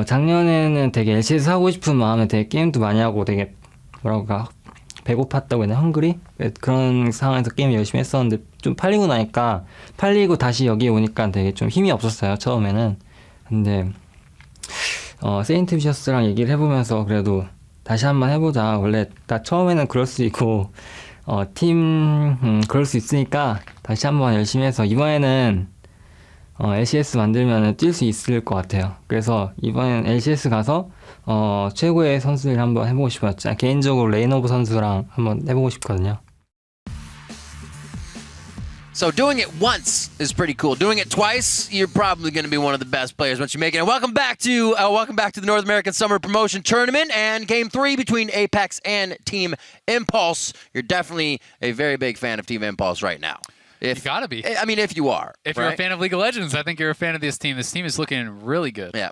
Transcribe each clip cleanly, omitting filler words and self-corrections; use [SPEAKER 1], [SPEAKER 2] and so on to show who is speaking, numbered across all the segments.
[SPEAKER 1] 작년에는 되게 LCS 하고 싶은 마음에 되게 게임도 많이 하고 되게 뭐랄까 배고팠다고 해야 되나 헝그리? 그런 상황에서 게임 열심히 했었는데 좀 팔리고 나니까 팔리고 다시 여기 오니까 되게 좀 힘이 없었어요 처음에는. 근데 세인트 비셔스랑 얘기를 해보면서 그래도 다시 한번 해보자. 원래 다 처음에는 그럴 수 있고 그럴 수 있으니까 다시 한번 열심히 해서 이번에는 LCS 만들면 뛸 수 있을 것 같아요. 그래서 이번엔 LCS 가서 최고의 선수를 한번 해보고 싶어요. 개인적으로 레이노브 선수랑 한번 해보고 싶거든요.
[SPEAKER 2] So doing it once is pretty cool. Doing it twice, you're probably going to be one of the best players once you make it. And welcome back to the North American Summer Promotion Tournament and Game 3 between APX and Team Impulse. You're definitely a very big fan of Team Impulse right now.
[SPEAKER 3] You gotta be.
[SPEAKER 2] I mean, if you are.
[SPEAKER 3] If you're a fan of League of Legends, I think you're a fan of this team. This team is looking really good.
[SPEAKER 2] Yeah.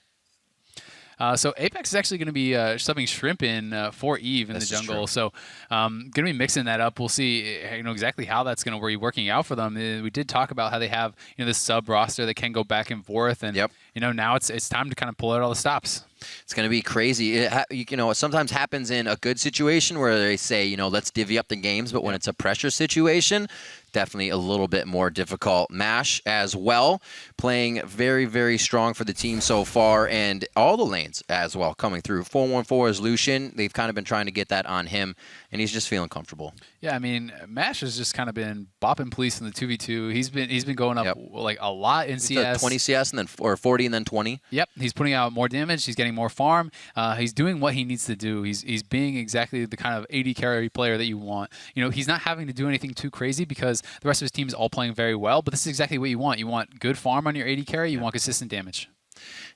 [SPEAKER 3] So APX is actually going to be subbing Shrimp in for Eve in the jungle. So going to be mixing that up. We'll see exactly how that's going to be working out for them. We did talk about how they have this sub roster that can go back and forth, and now it's time to kind of pull out all the stops.
[SPEAKER 2] It's going to be crazy. It sometimes happens in a good situation where they say, let's divvy up the games, but when it's a pressure situation, definitely a little bit more difficult. MASH as well, playing very, very strong for the team so far, and all the lanes as well coming through. 414 is Lucian. They've kind of been trying to get that on him, and he's just feeling comfortable.
[SPEAKER 3] Yeah, I mean, MASH has just kind of been bopping police in the 2v2. He's been going up like a lot in CS.
[SPEAKER 2] 20 CS and then or 40 and then 20.
[SPEAKER 3] Yep, he's putting out more damage. He's getting more farm. He's doing what he needs to do. He's being exactly the kind of AD carry player that you want. He's not having to do anything too crazy because the rest of his team is all playing very well, but this is exactly what you want. You want good farm on your AD carry. You want consistent damage.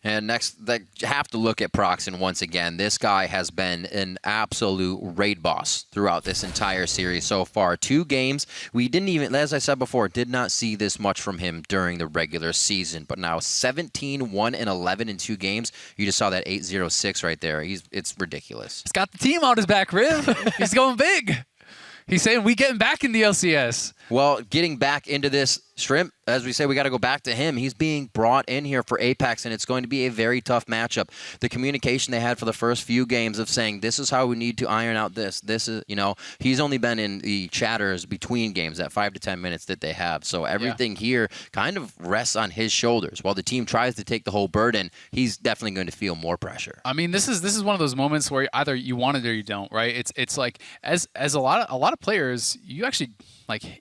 [SPEAKER 2] And next, you have to look at Proxen once again. This guy has been an absolute raid boss throughout this entire series so far. 2 games. We didn't even, as I said before, did not see this much from him during the regular season. But now 17, 1, and 11 in 2 games. You just saw that 8-0-6 right there. It's ridiculous.
[SPEAKER 3] He's got the team on his back, Riv. He's going big. He's saying we getting back in the LCS.
[SPEAKER 2] Well, getting back into this, Shrimp, as we say, we got to go back to him. He's being brought in here for Apex, and it's going to be a very tough matchup. The communication they had for the first few games of saying, this is how we need to iron out this. This is, he's only been in the chatters between games, that 5 to 10 minutes that they have. So everything here kind of rests on his shoulders. While the team tries to take the whole burden, he's definitely going to feel more pressure.
[SPEAKER 3] I mean, this is one of those moments where either you want it or you don't, right? It's like as a lot of players, you actually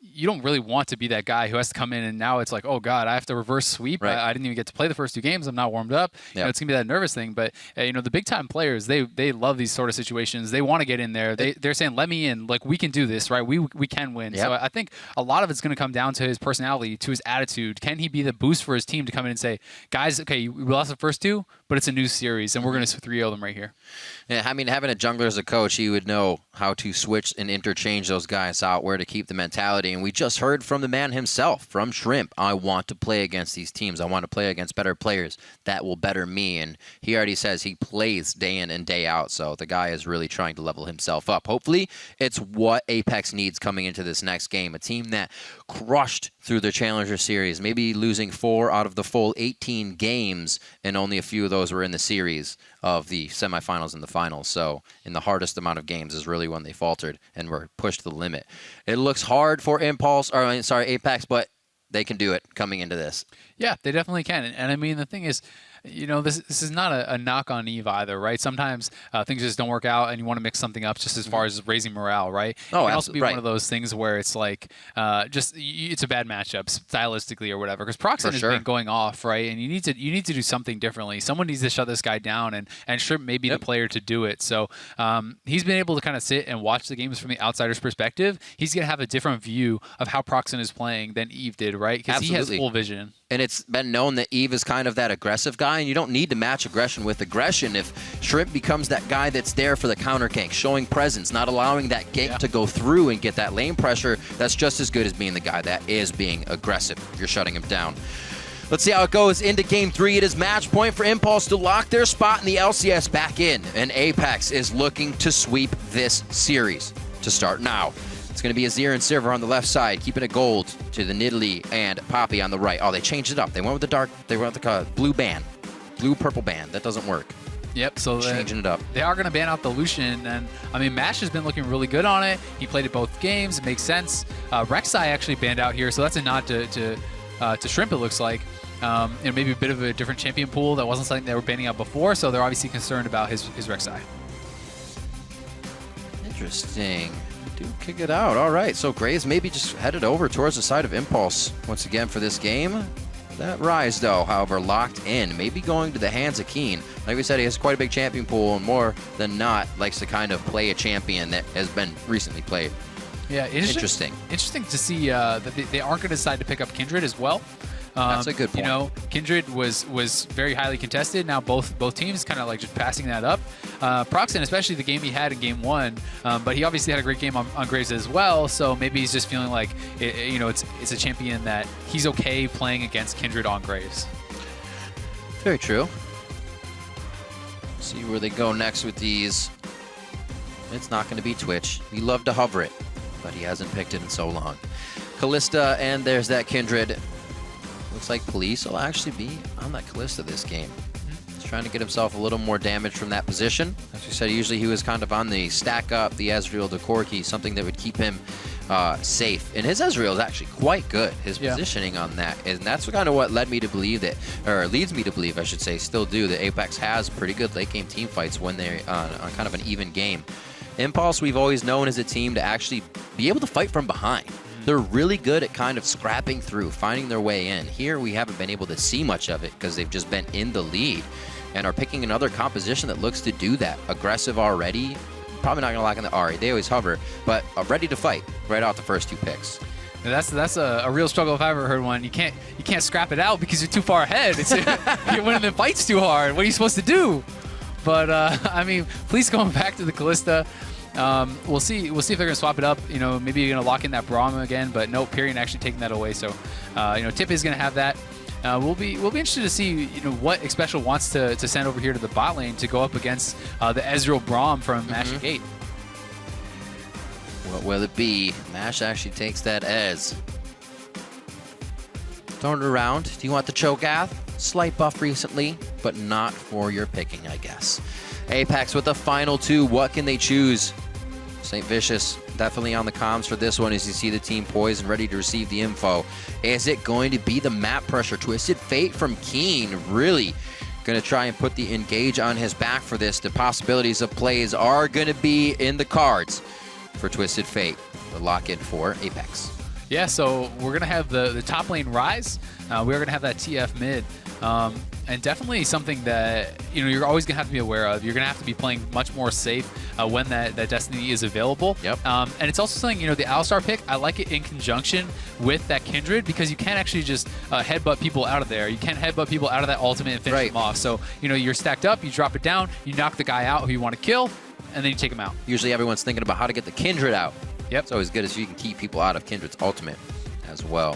[SPEAKER 3] you don't really want to be that guy who has to come in and now it's like, oh God, I have to reverse sweep.
[SPEAKER 2] Right.
[SPEAKER 3] I didn't even get to play the first 2 games. I'm not warmed up. It's gonna be that nervous thing. But the big time players, they love these sort of situations. They want to get in there. They're saying, let me in. Like, we can do this, right? We can win. So I think a lot of it's gonna come down to his personality, to his attitude. Can he be the boost for his team to come in and say, guys, okay, we lost the first 2, but it's a new series and we're gonna 3-0 them right here.
[SPEAKER 2] Yeah, I mean, having a jungler as a coach, he would know how to switch and interchange those guys out, where to keep the mentality. And we just heard from the man himself, from Shrimp, I want to play against these teams. I want to play against better players that will better me. And he already says he plays day in and day out. So the guy is really trying to level himself up. Hopefully, it's what Apex needs coming into this next game. A team that crushed through the Challenger Series, maybe losing 4 out of the full 18 games, and only a few of those were in the series of the semifinals and the finals. So in the hardest amount of games is really when they faltered and were pushed to the limit. It looks hard for Apex, but they can do it coming into this.
[SPEAKER 3] Yeah, they definitely can. And I mean, the thing is, this is not a knock on Eve either, right? Sometimes things just don't work out and you want to mix something up just as far as raising morale, right?
[SPEAKER 2] Oh,
[SPEAKER 3] it can also be one of those things where it's like it's a bad matchup stylistically or whatever, because Proxen has been going off, right? And you need to do something differently. Someone needs to shut this guy down, and Shrimp may be the player to do it. So he's been able to kind of sit and watch the games from the outsider's perspective. He's going to have a different view of how Proxen is playing than Eve did, right? Because he has full vision.
[SPEAKER 2] And it's been known that Eve is kind of that aggressive guy, and you don't need to match aggression with aggression. If Shrimp becomes that guy that's there for the counter gank, showing presence, not allowing that gank to go through and get that lane pressure, that's just as good as being the guy that is being aggressive. You're shutting him down. Let's see how it goes into Game 3. It is match point for Impulse to lock their spot in the LCS back in, and Apex is looking to sweep this series to start now. It's going to be Azir and Silver on the left side, keeping it gold to the Nidalee and Poppy on the right. Oh, they changed it up. They went with the blue band. blue-purple band. That doesn't work.
[SPEAKER 3] Yep, so
[SPEAKER 2] changing it up.
[SPEAKER 3] They are going to ban out the Lucian, and I mean, Mash has been looking really good on it. He played it both games. It makes sense. Rek'Sai actually banned out here, so that's a nod to Shrimp, it looks like. Maybe a bit of a different champion pool. That wasn't something they were banning out before, so they're obviously concerned about his Rek'Sai.
[SPEAKER 2] Interesting. Do kick it out. All right, so Graves maybe just headed over towards the side of Impulse once again for this game. That Rise, though, however, locked in, maybe going to the hands of Keen. Like we said, he has quite a big champion pool, and more than not likes to kind of play a champion that has been recently played.
[SPEAKER 3] Yeah, interesting to see that they aren't going to decide to pick up Kindred as well.
[SPEAKER 2] That's a good point.
[SPEAKER 3] You know, Kindred was very highly contested. Now both teams kind of like just passing that up. Proxen, especially the game he had in game 1, but he obviously had a great game on Graves as well. So maybe he's just feeling like it's a champion that he's okay playing against Kindred on Graves.
[SPEAKER 2] Very true. See where they go next with these. It's not going to be Twitch. We love to hover it, but he hasn't picked it in so long. Callista, and there's that Kindred. Looks like Police will actually be on that Callista this game. He's trying to get himself a little more damage from that position. As we said, usually he was kind of on the stack up, the Ezreal, the Corki, something that would keep him safe. And his Ezreal is actually quite good, his positioning on that. And that's kind of what led me to believe that, or leads me to believe, I should say, still do, that Apex has pretty good late game team fights when they're on kind of an even game. Impulse, we've always known as a team to actually be able to fight from behind. They're really good at kind of scrapping through, finding their way in. Here, we haven't been able to see much of it because they've just been in the lead and are picking another composition that looks to do that. Aggressive already. Probably not going to lock in the Ahri. They always hover, but ready to fight right off the first 2 picks.
[SPEAKER 3] That's a real struggle if I ever heard one. You can't scrap it out because you're too far ahead. You're winning the fights too hard. What are you supposed to do? But I mean, please going back to the Callista. We'll see if they're going to swap it up. You know, maybe you're going to lock in that Braum again, but no, Pyrion actually taking that away. So, Tip is going to have that. We'll be interested to see what Xpecial wants to send over here to the bot lane to go up against the Ezreal Braum from Mash and Gate.
[SPEAKER 2] What will it be? Mash actually takes that Ez. Throwing it around. Do you want the Cho'Gath? Slight buff recently, but not for your picking, I guess. Apex with the final 2. What can they choose? St. Vicious definitely on the comms for this one as you see the team poised and ready to receive the info. Is it going to be the map pressure? Twisted Fate from Keen really going to try and put the engage on his back for this. The possibilities of plays are going to be in the cards for Twisted Fate. The lock-in for Apex.
[SPEAKER 3] Yeah, so we're going to have the top lane Rise. We're going to have that TF mid. And definitely something that you're always going to have to be aware of. You're going to have to be playing much more safe when that Destiny is available.
[SPEAKER 2] Yep.
[SPEAKER 3] And it's also something, the Alistar pick, I like it in conjunction with that Kindred because you can't actually just headbutt people out of there. You can't headbutt people out of that ultimate and finish them off. So, you're stacked up, you drop it down, you knock the guy out who you want to kill, and then you take him out.
[SPEAKER 2] Usually everyone's thinking about how to get the Kindred out.
[SPEAKER 3] Yep.
[SPEAKER 2] It's always good if you can keep people out of Kindred's ultimate as well.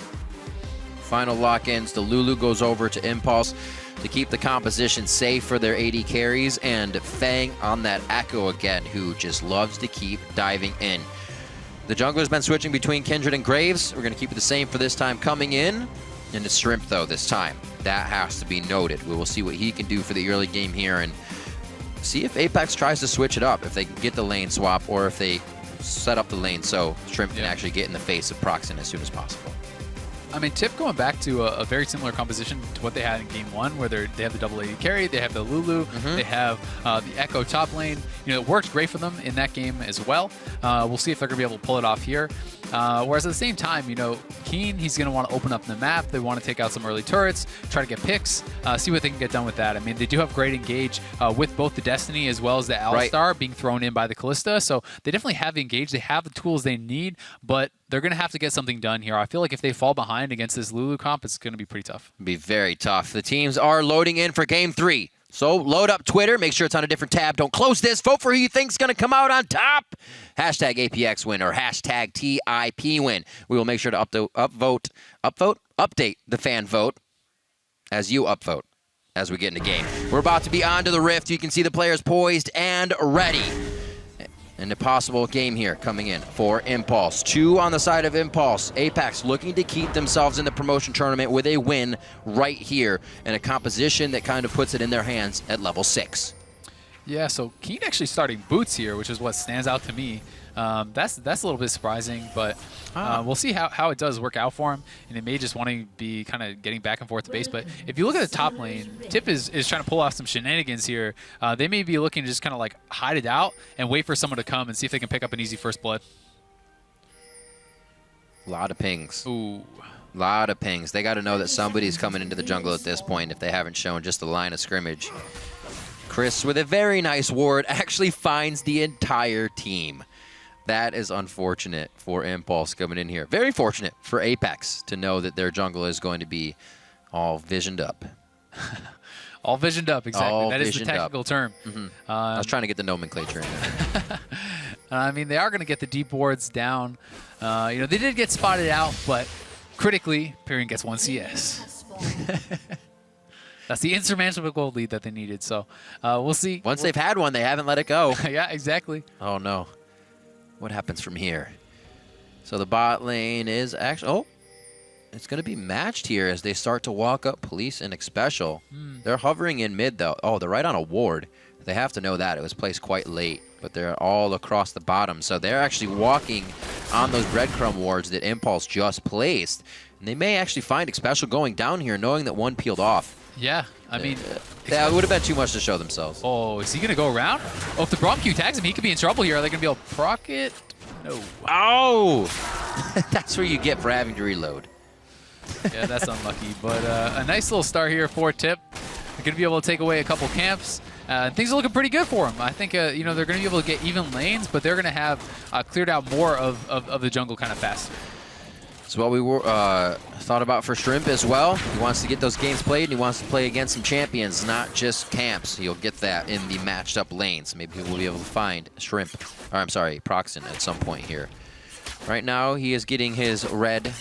[SPEAKER 2] Final lock-ins. The Lulu goes over to Impulse to keep the composition safe for their AD carries, and Fang on that Echo again, who just loves to keep diving in. The jungler's been switching between Kindred and Graves. We're going to keep it the same for this time coming in. And the Shrimp, though, this time. That has to be noted. We will see what he can do for the early game here and see if Apex tries to switch it up, if they can get the lane swap, or if they set up the lane so Shrimp can actually get in the face of Proxen as soon as possible.
[SPEAKER 3] I mean, Tip going back to a very similar composition to what they had in Game 1, where they have the double AD carry, they have the Lulu, they have the Echo top lane. It worked great for them in that game as well. We'll see if they're going to be able to pull it off here. Whereas at the same time, Keen, he's going to want to open up the map. They want to take out some early turrets, try to get picks, see what they can get done with that. I mean, they do have great engage with both the Destiny as well as the Alistar being thrown in by the Callista. So they definitely have the engage. They have the tools they need, but they're going to have to get something done here. I feel like if they fall behind against this Lulu comp, it's going to be pretty tough.
[SPEAKER 2] Be very tough. The teams are loading in for Game 3. So load up Twitter. Make sure it's on a different tab. Don't close this. Vote for who you think's going to come out on top. Hashtag APX win or hashtag TIP win. We will make sure to update the fan vote as you upvote as we get into game. We're about to be on to the Rift. You can see the players poised and ready. An impossible game here coming in for Impulse. 2 on the side of Impulse. Apex looking to keep themselves in the promotion tournament with a win right here and a composition that kind of puts it in their hands at level 6.
[SPEAKER 3] Yeah, so Keen actually starting Boots here, which is what stands out to me. That's a little bit surprising, but we'll see how it does work out for him. And it may just want to be kind of getting back and forth to base. But if you look at the top lane, Tip is trying to pull off some shenanigans here. They may be looking to just kind of like hide it out and wait for someone to come and see if they can pick up an easy first blood.
[SPEAKER 2] A lot of pings.
[SPEAKER 3] Ooh.
[SPEAKER 2] A lot of pings. They got to know that somebody's coming into the jungle at this point if they haven't shown just the line of scrimmage. Chris, with a very nice ward, actually finds the entire team. That is unfortunate for Impulse coming in here. Very fortunate for Apex to know that their jungle is going to be all visioned up.
[SPEAKER 3] All visioned up, exactly.
[SPEAKER 2] All
[SPEAKER 3] that is the technical term.
[SPEAKER 2] I was trying to get the nomenclature in there.
[SPEAKER 3] I mean, they are going to get the deep wards down. You know, they did get spotted out, but critically, Pyrian gets 1 CS. That's the insurmountable gold lead that they needed. So we'll see.
[SPEAKER 2] Once they've had one, they haven't let it go.
[SPEAKER 3] Yeah, exactly.
[SPEAKER 2] Oh, no. What happens from here? So the bot lane is actually... Oh, it's going to be matched here as they start to walk up Police and Xpecial. They're hovering in mid, though. Oh, they're right on a ward. They have to know that. It was placed quite late, but they're all across the bottom. So they're actually walking on those breadcrumb wards that Impulse just placed. And they may actually find Xpecial going down here, knowing that one peeled off.
[SPEAKER 3] Yeah, I mean...
[SPEAKER 2] that would have been too much to show themselves.
[SPEAKER 3] Oh, is he going to go around? Oh, if the Braum Q tags him, he could be in trouble here. Are they going to be able to proc it? No.
[SPEAKER 2] Oh! That's where you get for having to reload.
[SPEAKER 3] Yeah, that's unlucky. But a nice little start here for Tip. They're going to be able to take away a couple camps. Things are looking pretty good for him. I think you know, they're going to be able to get even lanes, but they're going to have cleared out more of the jungle kind of faster.
[SPEAKER 2] It's what we were, thought about for Shrimp as well. He wants to get those games played, and he wants to play against some champions, not just camps. He'll get that in the matched up lanes. Maybe we'll be able to find Shrimp, or I'm sorry, Proxen at some point here. Right now, he is getting his red,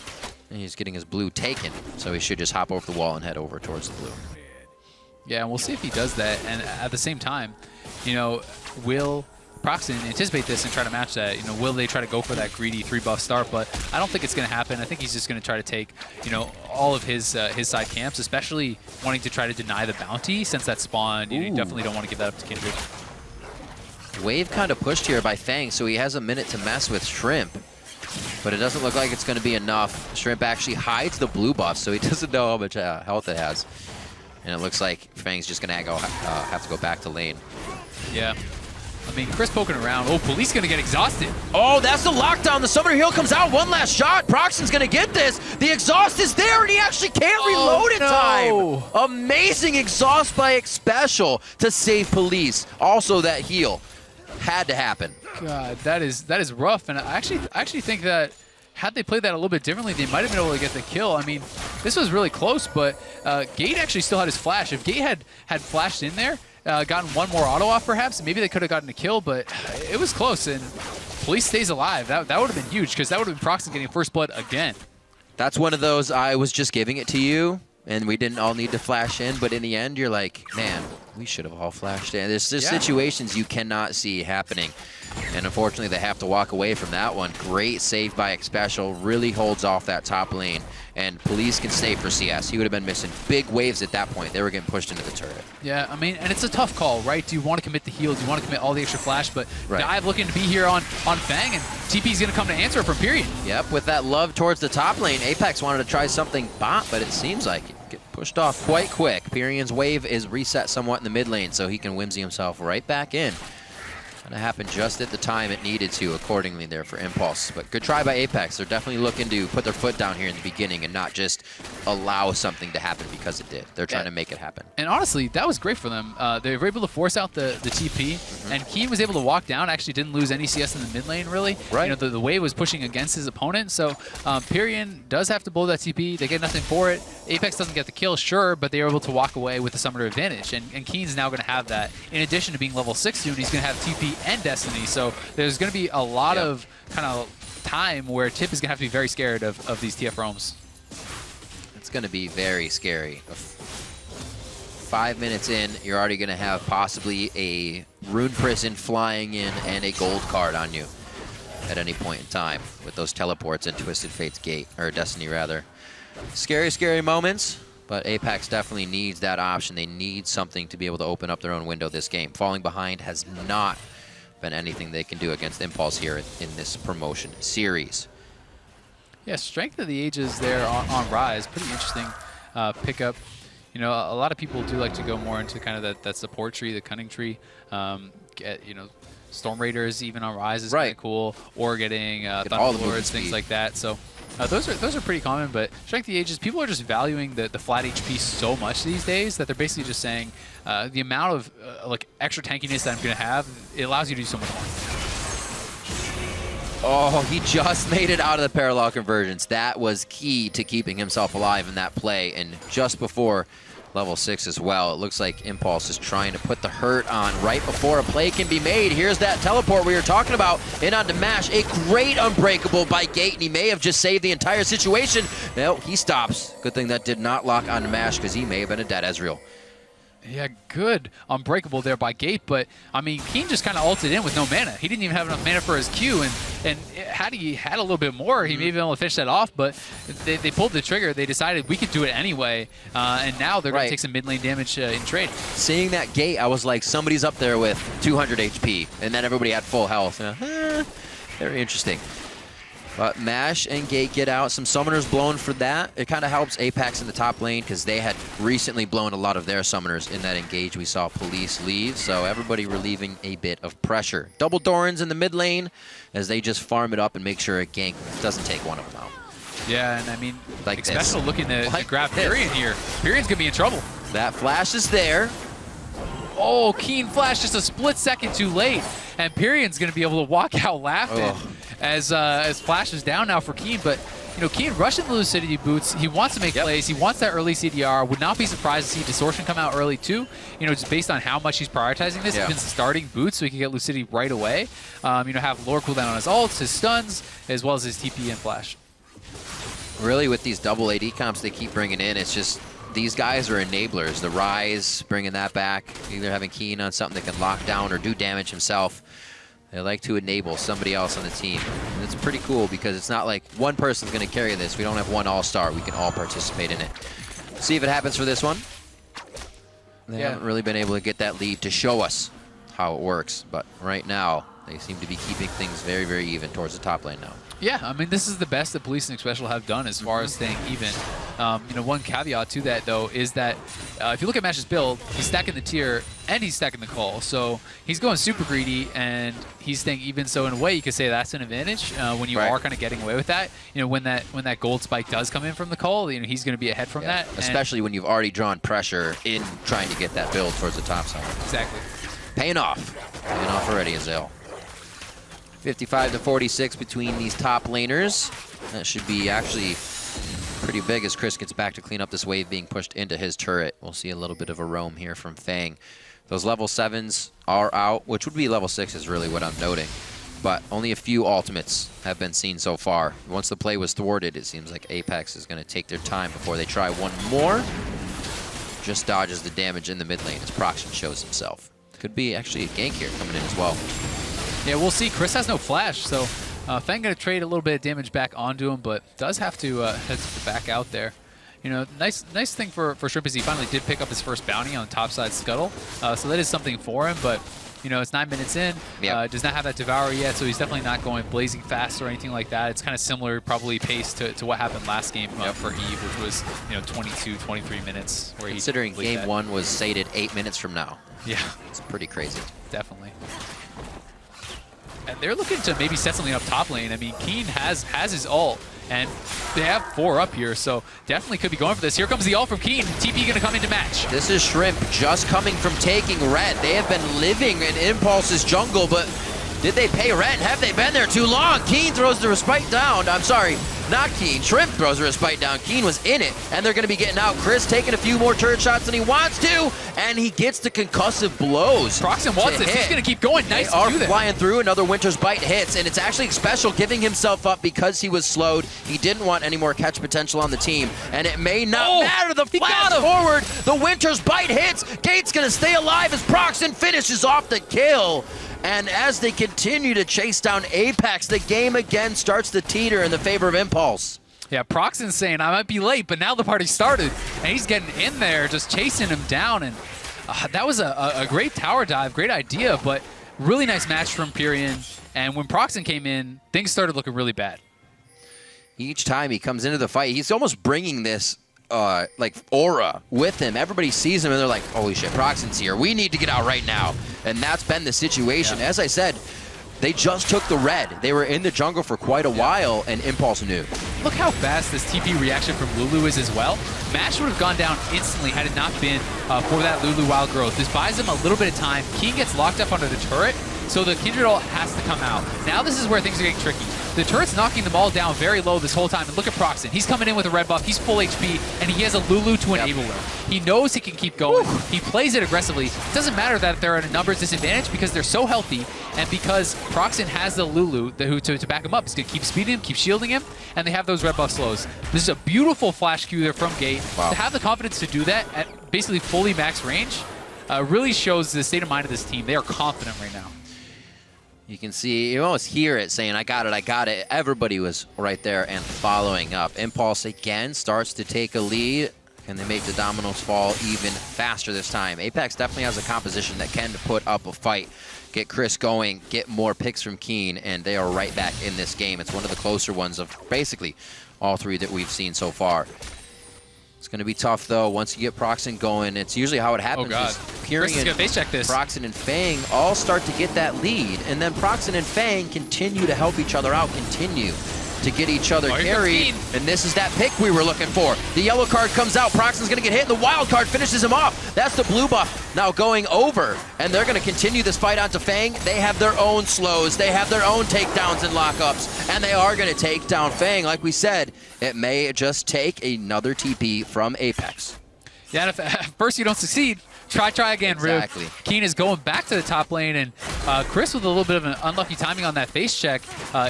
[SPEAKER 2] and he's getting his blue taken. So he should just hop over the wall and head over towards the blue.
[SPEAKER 3] Yeah, and we'll see if he does that. And at the same time, you know, will Proxen anticipate this and try to match that? You know, will they try to go for that greedy 3-buff start? But I don't think it's going to happen. I think he's just going to try to take, you know, all of his side camps, especially wanting to try to deny the bounty since that spawn. You definitely don't want to give that up to Kindred.
[SPEAKER 2] Wave kind of pushed here by Fang, so he has a minute to mess with Shrimp. But it doesn't look like it's going to be enough. Shrimp actually hides the blue buff, so he doesn't know how much health it has. And it looks like Fang's just going to have to go back to lane.
[SPEAKER 3] Yeah. I mean, Chris poking around. Oh, Police going to get exhausted.
[SPEAKER 2] Oh, that's the lockdown. The Summoner Heal comes out. One last shot. Proxen's going to get this. The exhaust is there, and he actually can't reload in time. Amazing exhaust by Xpecial to save Police. Also, that heal had to happen.
[SPEAKER 3] God, that is rough. And I actually think that had they played that a little bit differently, they might have been able to get the kill. I mean, this was really close, but Gate actually still had his flash. If Gate had flashed in there, gotten one more auto off perhaps, maybe they could have gotten a kill, but it was close, and Police stays alive. That would have been huge, because that would have been Proxen getting first blood again.
[SPEAKER 2] That's one of those, I was just giving it to you, and we didn't all need to flash in, but in the end, you're like, man, we should have all flashed in. There's just situations you cannot see happening. And unfortunately, they have to walk away from that one. Great save by Xpecial, really holds off that top lane. And Police can stay for CS. He would have been missing big waves at that point. They were getting pushed into the turret.
[SPEAKER 3] Yeah, I mean, and it's a tough call, right? Do you want to commit the heal? Do you want to commit all the extra flash? But Dive looking to be here on Fang, and TP's going to come to answer from Pyrian.
[SPEAKER 2] Yep, with that love towards the top lane, Apex wanted to try something bot, but it seems like it get pushed off quite quick. Pyrian's wave is reset somewhat in the mid lane, so he can whimsy himself right back in. That happened just at the time it needed to, accordingly there for Impulse. But good try by Apex. They're definitely looking to put their foot down here in the beginning and not just allow something to happen because it did. They're trying to make it happen.
[SPEAKER 3] And honestly, that was great for them. They were able to force out the TP, and Keen was able to walk down, actually didn't lose any CS in the mid lane, really.
[SPEAKER 2] Right.
[SPEAKER 3] You know, the wave was pushing against his opponent, so Pyrian does have to blow that TP. They get nothing for it. Apex doesn't get the kill, sure, but they were able to walk away with the Summoner advantage, and Keen's now going to have that. In addition to being level 6 soon, he's going to have TP and Destiny, so there's going to be a lot of kind of time where Tip is going to have to be very scared of these TF roams.
[SPEAKER 2] It's going to be very scary. 5 minutes in, you're already going to have possibly a Rune Prison flying in and a gold card on you at any point in time with those teleports and Twisted Fate's gate, or Destiny rather. Scary, scary moments, but Apex definitely needs that option. They need something to be able to open up their own window this game. Falling behind has not been anything they can do against Impulse here in this promotion series.
[SPEAKER 3] Yeah, Strength of the Ages there on Rise, pretty interesting pickup. You know, a lot of people do like to go more into kind of that support tree, the cunning tree. You know, Storm Raiders even on Rise is kind of cool, or getting Thunderlords, things like that. So those are pretty common, but Strength of the Ages, people are just valuing the flat HP so much these days that they're basically just saying the amount of like extra tankiness that I'm going to have, it allows you to do so much more.
[SPEAKER 2] Oh, he just made it out of the parallel convergence. That was key to keeping himself alive in that play, and just before level 6 as well. It looks like Impulse is trying to put the hurt on right before a play can be made. Here's that teleport we were talking about in onto Mash. A great unbreakable by Gate, and he may have just saved the entire situation. No, he stops. Good thing that did not lock onto Mash, because he may have been a dead Ezreal.
[SPEAKER 3] Yeah, good unbreakable there by Gate, but I mean, Keen just kind of ulted in with no mana. He didn't even have enough mana for his Q, and had he had a little bit more, he may have been able to finish that off, but they pulled the trigger. They decided we could do it anyway, and now they're going to take some mid lane damage in trade.
[SPEAKER 2] Seeing that Gate, I was like, somebody's up there with 200 HP, and then everybody had full health. Very interesting. But Mash and Gate get out. Some summoners blown for that. It kind of helps Apex in the top lane because they had recently blown a lot of their summoners in that engage. We saw Police leave, so everybody relieving a bit of pressure. Double Dorans in the mid lane as they just farm it up and make sure a gank doesn't take one of them out.
[SPEAKER 3] Yeah, and I mean,
[SPEAKER 2] like
[SPEAKER 3] Xpecial looking to grab Pyrion here. Pyrion's going to be in trouble.
[SPEAKER 2] That flash is there.
[SPEAKER 3] Oh, Keen flash just a split second too late, and Pyrion's going to be able to walk out laughing. As Flash is down now for Keen, but you know, Keen rushing the Lucidity boots. He wants to make plays. He wants that early CDR. Would not be surprised to see Distortion come out early too. You know, just based on how much he's prioritizing this. He's been starting boots so he can get Lucidity right away. You know, have lower cooldown on his ults, his stuns, as well as his TP and Flash.
[SPEAKER 2] Really, with these double AD comps they keep bringing in, it's just these guys are enablers. The Rise, bringing that back, either having Keen on something that can lock down or do damage himself. They like to enable somebody else on the team. And it's pretty cool because it's not like one person's going to carry this. We don't have one all-star. We can all participate in it. See if it happens for this one. They haven't really been able to get that lead to show us how it works. But right now, they seem to be keeping things very, very even towards the top lane now. Yeah,
[SPEAKER 3] I mean, this is the best that Police and Xpecial have done as far as staying even. You know, one caveat to that, though, is that if you look at Mash's build, he's stacking the tier and he's stacking the call. So he's going super greedy and he's staying even. So in a way, you could say that's an advantage when you are kind of getting away with that. You know, when that gold spike does come in from the call, you know, he's going to be ahead from that.
[SPEAKER 2] Especially when you've already drawn pressure in trying to get that build towards the top side.
[SPEAKER 3] Exactly.
[SPEAKER 2] Paying off. Paying off already, Azale. 55-46 between these top laners. That should be actually pretty big as Chris gets back to clean up this wave being pushed into his turret. We'll see a little bit of a roam here from Fang. Those level 7s are out, which would be level 6 is really what I'm noting. But only a few ultimates have been seen so far. Once the play was thwarted, it seems like Apex is going to take their time before they try one more. Just dodges the damage in the mid lane as Proxion shows himself. Could be actually a gank here coming in as well.
[SPEAKER 3] Yeah, we'll see. Chris has no flash, so Fang going to trade a little bit of damage back onto him, but does have to back out there. You know, nice thing for Shrimp is he finally did pick up his first bounty on topside Scuttle, so that is something for him, but you know, it's 9 minutes in, does not have that Devour yet, so he's definitely not going blazing fast or anything like that. It's kind of similar, probably pace to what happened last game for Eve, which was, you know, 22, 23 minutes. Where
[SPEAKER 2] Considering game 1 was sated 8 minutes from now.
[SPEAKER 3] Yeah.
[SPEAKER 2] It's pretty crazy.
[SPEAKER 3] Definitely. And they're looking to maybe set something up top lane. I mean, Keen has his ult, and they have 4 up here, so definitely could be going for this. Here comes the ult from Keen. TP going to come into match.
[SPEAKER 2] This is Shrimp just coming from taking red. They have been living in Impulse's jungle, but did they pay rent? Have they been there too long? Keen throws the respite down. I'm sorry. not Keen. Shrimp throws a respite down. Keen was in it, and they're going to be getting out. Chris taking a few more turret shots than he wants to, and he gets the concussive blows.
[SPEAKER 3] Proxen wants this. He's going to keep going. Nice
[SPEAKER 2] They
[SPEAKER 3] to do that.
[SPEAKER 2] flying through. Another Winter's Bite hits, and it's actually special, giving himself up because he was slowed. He didn't want any more catch potential on the team, and it may not matter. The flash forward, the Winter's Bite hits. Gate's going to stay alive as Proxen finishes off the kill. And as they continue to chase down Apex, the game again starts to teeter in the favor of Impulse.
[SPEAKER 3] Yeah, Proxen's saying, I might be late, but now the party started. And he's getting in there, just chasing him down. And that was a great tower dive, great idea, but really nice match from Pyrian. And when Proxen came in, things started looking really bad.
[SPEAKER 2] Each time he comes into the fight, he's almost bringing this like aura with him. Everybody sees him and they're like, holy shit, Proxen's here. We need to get out right now. And that's been the situation. Yeah. As I said, they just took the red. They were in the jungle for quite a while, and Impulse knew.
[SPEAKER 3] Look how fast this TP reaction from Lulu is as well. Mash would have gone down instantly had it not been for that Lulu wild growth. This buys him a little bit of time. Keen gets locked up under the turret, so the Kindred ult has to come out. Now this is where things are getting tricky. The turret's knocking them all down very low this whole time. And look at Proxen. He's coming in with a red buff. He's full HP, and he has a Lulu to enable him. He knows he can keep going. He plays it aggressively. It doesn't matter that they're at a numbers disadvantage because they're so healthy, and because Proxen has the Lulu to back him up. He's going to keep speeding him, keep shielding him, and they have those red buff slows. This is a beautiful flash Q there from Gate. Wow. To have the confidence to do that at basically fully max range really shows the state of mind of this team. They are confident right now.
[SPEAKER 2] You can see, you almost hear it saying, I got it, I got it. Everybody was right there and following up. Impulse again starts to take a lead. Can they make the dominoes fall even faster this time? Apex definitely has a composition that can put up a fight, get Chris going, get more picks from Keen, and they are right back in this game. It's one of the closer ones of basically all three that we've seen so far. It's going to be tough, though, once you get Proxen going. It's usually how it happens.
[SPEAKER 3] Oh, God. Chris is going to face check this.
[SPEAKER 2] Proxen and Fang all start to get that lead, and then Proxen and Fang continue to help each other out, continue to get each other carried, and this is that pick we were looking for. The yellow card comes out, Proxen's going to get hit, and the wild card finishes him off. That's the blue buff now going over, and they're going to continue this fight onto Fang. They have their own slows, they have their own takedowns and lockups, and they are going to take down Fang. Like we said, it may just take another TP from Apex.
[SPEAKER 3] Yeah, and if at first you don't succeed, try again,
[SPEAKER 2] exactly.
[SPEAKER 3] Rube. Keen is going back to the top lane, and Chris with a little bit of an unlucky timing on that face check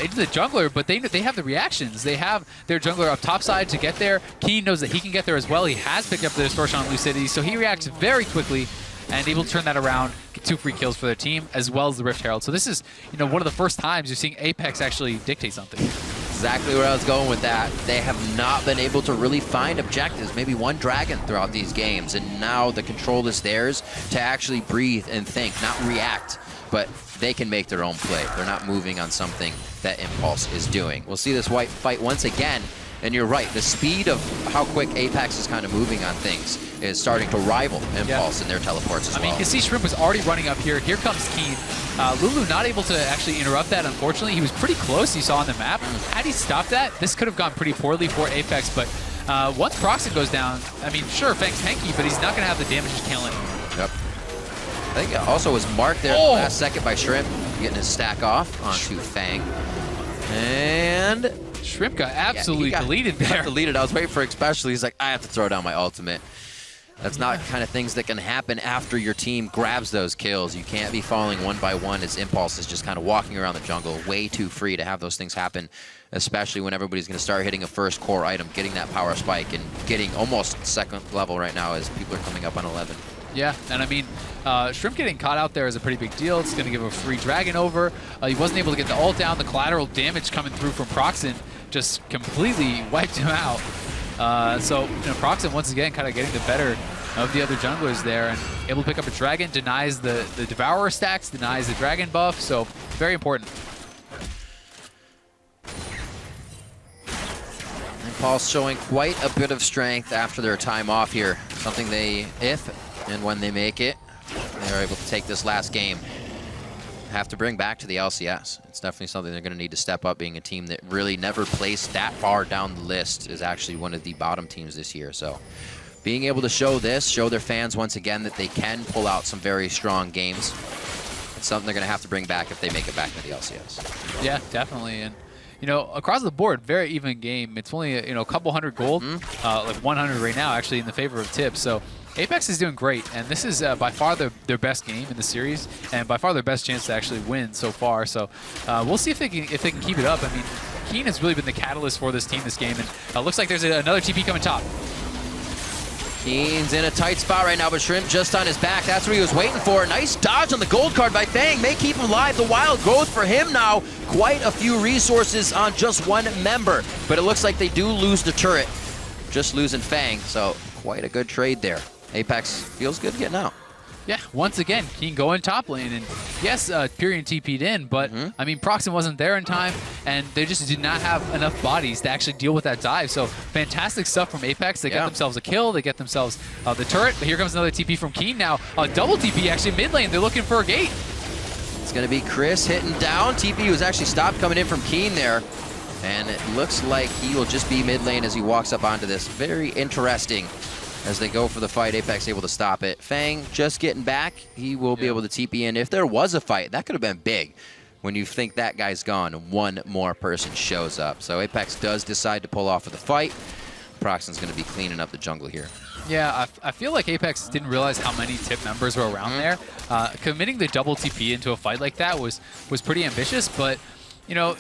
[SPEAKER 3] into the jungler, but they have the reactions. They have their jungler up top side to get there. Keen knows that he can get there as well. He has picked up the distortion on Lucidity, so he reacts very quickly and able to turn that around, get 2 free kills for their team, as well as the Rift Herald. So this is, one of the first times you're seeing Apex actually dictate something.
[SPEAKER 2] Exactly where I was going with that. They have not been able to really find objectives, maybe one dragon throughout these games, and now the control is theirs to actually breathe and think, not react, but they can make their own play. They're not moving on something that Impulse is doing. We'll see this white fight once again, and you're right, the speed of how quick Apex is kind of moving on things is starting to rival Impulse in their teleports as well.
[SPEAKER 3] I mean, you can see Shrimp was already running up here. Here comes Keen. Lulu not able to actually interrupt that, unfortunately. He was pretty close, you saw on the map. Had he stopped that, this could have gone pretty poorly for Apex, but once Proxen goes down, I mean, sure, Fang's tanky, but he's not going to have the damage to kill him.
[SPEAKER 2] Yep. I think it also was marked there last second by Shrimp, getting his stack off onto Fang. And
[SPEAKER 3] Shrimp got absolutely deleted there.
[SPEAKER 2] Got deleted. I was waiting for especially. He's like, I have to throw down my ultimate. That's not kind of things that can happen after your team grabs those kills. You can't be falling one by one as Impulse is just kind of walking around the jungle, way too free to have those things happen, especially when everybody's going to start hitting a first core item, getting that power spike, and getting almost second level right now as people are coming up on 11.
[SPEAKER 3] Yeah, and I mean, Shrimp getting caught out there is a pretty big deal. It's going to give a free dragon over. He wasn't able to get the ult down. The collateral damage coming through from Proxen just completely wiped him out. So Proxen once again kind of getting the better of the other junglers there and able to pick up a dragon, denies the Devourer stacks, denies the dragon buff, so very important.
[SPEAKER 2] Impulse showing quite a bit of strength after their time off here. Something they, if and when they make it, they're able to take this last game. Have to bring back to the LCS. It's definitely something they're going to need to step up, being a team that really never placed that far down the list, is actually one of the bottom teams this year. So being able to show this, show their fans once again that they can pull out some very strong games, it's something they're going to have to bring back if they make it back to the LCS.
[SPEAKER 3] Yeah, definitely. And you know, across the board, very even game. It's only, you know, a couple hundred gold, like 100 right now, actually, in the favor of Tip. So Apex is doing great, and this is by far their best game in the series, and by far their best chance to actually win so far. So we'll see if they can keep it up. I mean, Keen has really been the catalyst for this team this game, and looks like there's another TP coming top.
[SPEAKER 2] Keen's in a tight spot right now, but Shrimp just on his back. That's what he was waiting for. Nice dodge on the gold card by Fang. May keep him alive. The wild growth for him now. Quite a few resources on just one member. But it looks like they do lose the turret. Just losing Fang. So quite a good trade there. Apex feels good getting out.
[SPEAKER 3] Yeah, once again, Keen going top lane, and yes, Pyrion TP'd in, but I mean, Proxen wasn't there in time, and they just did not have enough bodies to actually deal with that dive. So fantastic stuff from Apex. They get themselves a kill, they get themselves the turret, but here comes another TP from Keen now. A double TP actually mid lane, they're looking for a gate.
[SPEAKER 2] It's gonna be Chris hitting down. TP was actually stopped coming in from Keen there, and it looks like he will just be mid lane as he walks up onto this. Very interesting. As they go for the fight, Apex able to stop it. Fang just getting back. He will be able to TP in. If there was a fight, that could have been big when you think that guy's gone and one more person shows up. So Apex does decide to pull off of the fight. Proxen's going to be cleaning up the jungle here.
[SPEAKER 3] Yeah, I feel like Apex didn't realize how many Tip members were around there. Committing the double TP into a fight like that was pretty ambitious, but, you know,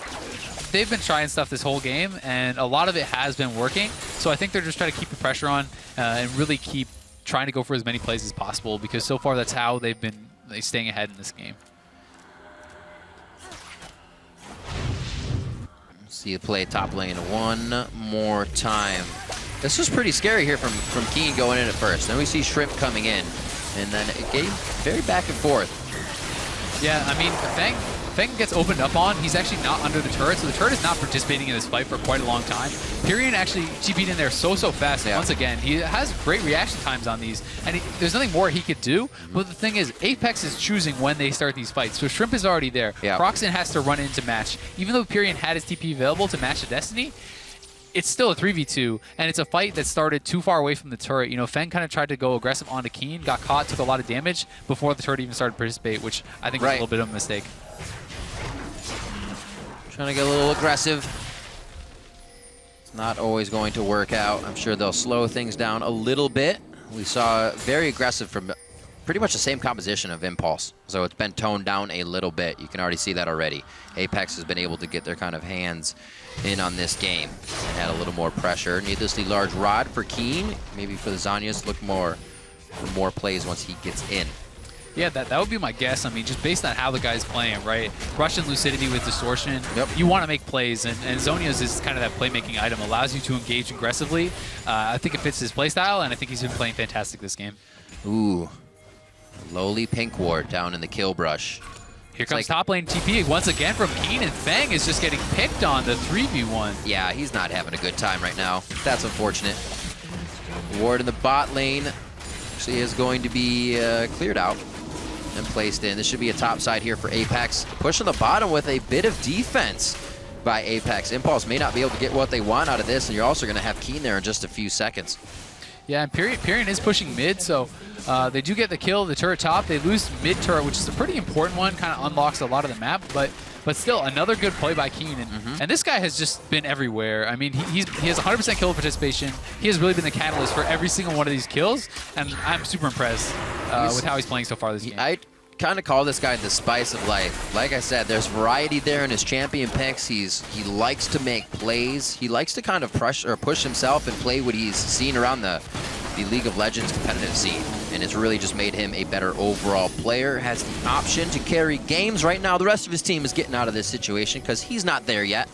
[SPEAKER 3] they've been trying stuff this whole game, and a lot of it has been working. So I think they're just trying to keep the pressure on and really keep trying to go for as many plays as possible, because so far that's how they've been staying ahead in this game.
[SPEAKER 2] See you play top lane one more time. This was pretty scary here from Keen going in at first. Then we see Shrimp coming in, and then it gave very back and forth.
[SPEAKER 3] Yeah, I mean, Fang gets opened up on. He's actually not under the turret, so the turret is not participating in this fight for quite a long time. Pyrion actually TP'd in there so fast. Yeah. Once again, he has great reaction times on these, and there's nothing more he could do. But the thing is, Apex is choosing when they start these fights. So Shrimp is already there. Yeah. Proxen has to run in to match. Even though Pyrion had his TP available to match the Destiny, it's still a 3v2, and it's a fight that started too far away from the turret. You know, Feng kind of tried to go aggressive onto Keen, got caught, took a lot of damage before the turret even started to participate, which I think was a little bit of a mistake.
[SPEAKER 2] Trying to get a little aggressive. It's not always going to work out. I'm sure they'll slow things down a little bit. We saw very aggressive from pretty much the same composition of Impulse. So it's been toned down a little bit. You can already see that already. Apex has been able to get their kind of hands in on this game and had a little more pressure. Needlessly large rod for Keen. Maybe for the Zanyas, look for more plays once he gets in.
[SPEAKER 3] Yeah, that would be my guess. I mean, just based on how the guy's playing, right? Russian Lucidity with Distortion. Yep. You want to make plays, and Zonia's is kind of that playmaking item. Allows you to engage aggressively. I think it fits his playstyle, and I think he's been playing fantastic this game.
[SPEAKER 2] Ooh. Lowly Pink Ward down in the kill brush.
[SPEAKER 3] Here comes top lane TP once again from Keen, and Feng is just getting picked on the 3v1.
[SPEAKER 2] Yeah, he's not having a good time right now. That's unfortunate. Ward in the bot lane actually is going to be cleared out and placed in. This should be a top side here for Apex. Push on the bottom with a bit of defense by Apex. Impulse may not be able to get what they want out of this, and you're also going to have Keen there in just a few seconds.
[SPEAKER 3] Yeah, and Pyrion is pushing mid, so they do get the kill, the turret top. They lose mid turret, which is a pretty important one, kind of unlocks a lot of the map, but still, another good play by Keen. And this guy has just been everywhere. I mean, he has 100% kill participation. He has really been the catalyst for every single one of these kills, and I'm super impressed with how he's playing so far this game.
[SPEAKER 2] I kind of call this guy the spice of life. Like I said, there's variety there in his champion picks. He likes to make plays. He likes to kind of push himself and play what he's seen around the League of Legends competitive scene, and it's really just made him a better overall player. Has the option to carry games right now. The rest of his team is getting out of this situation because he's not there yet,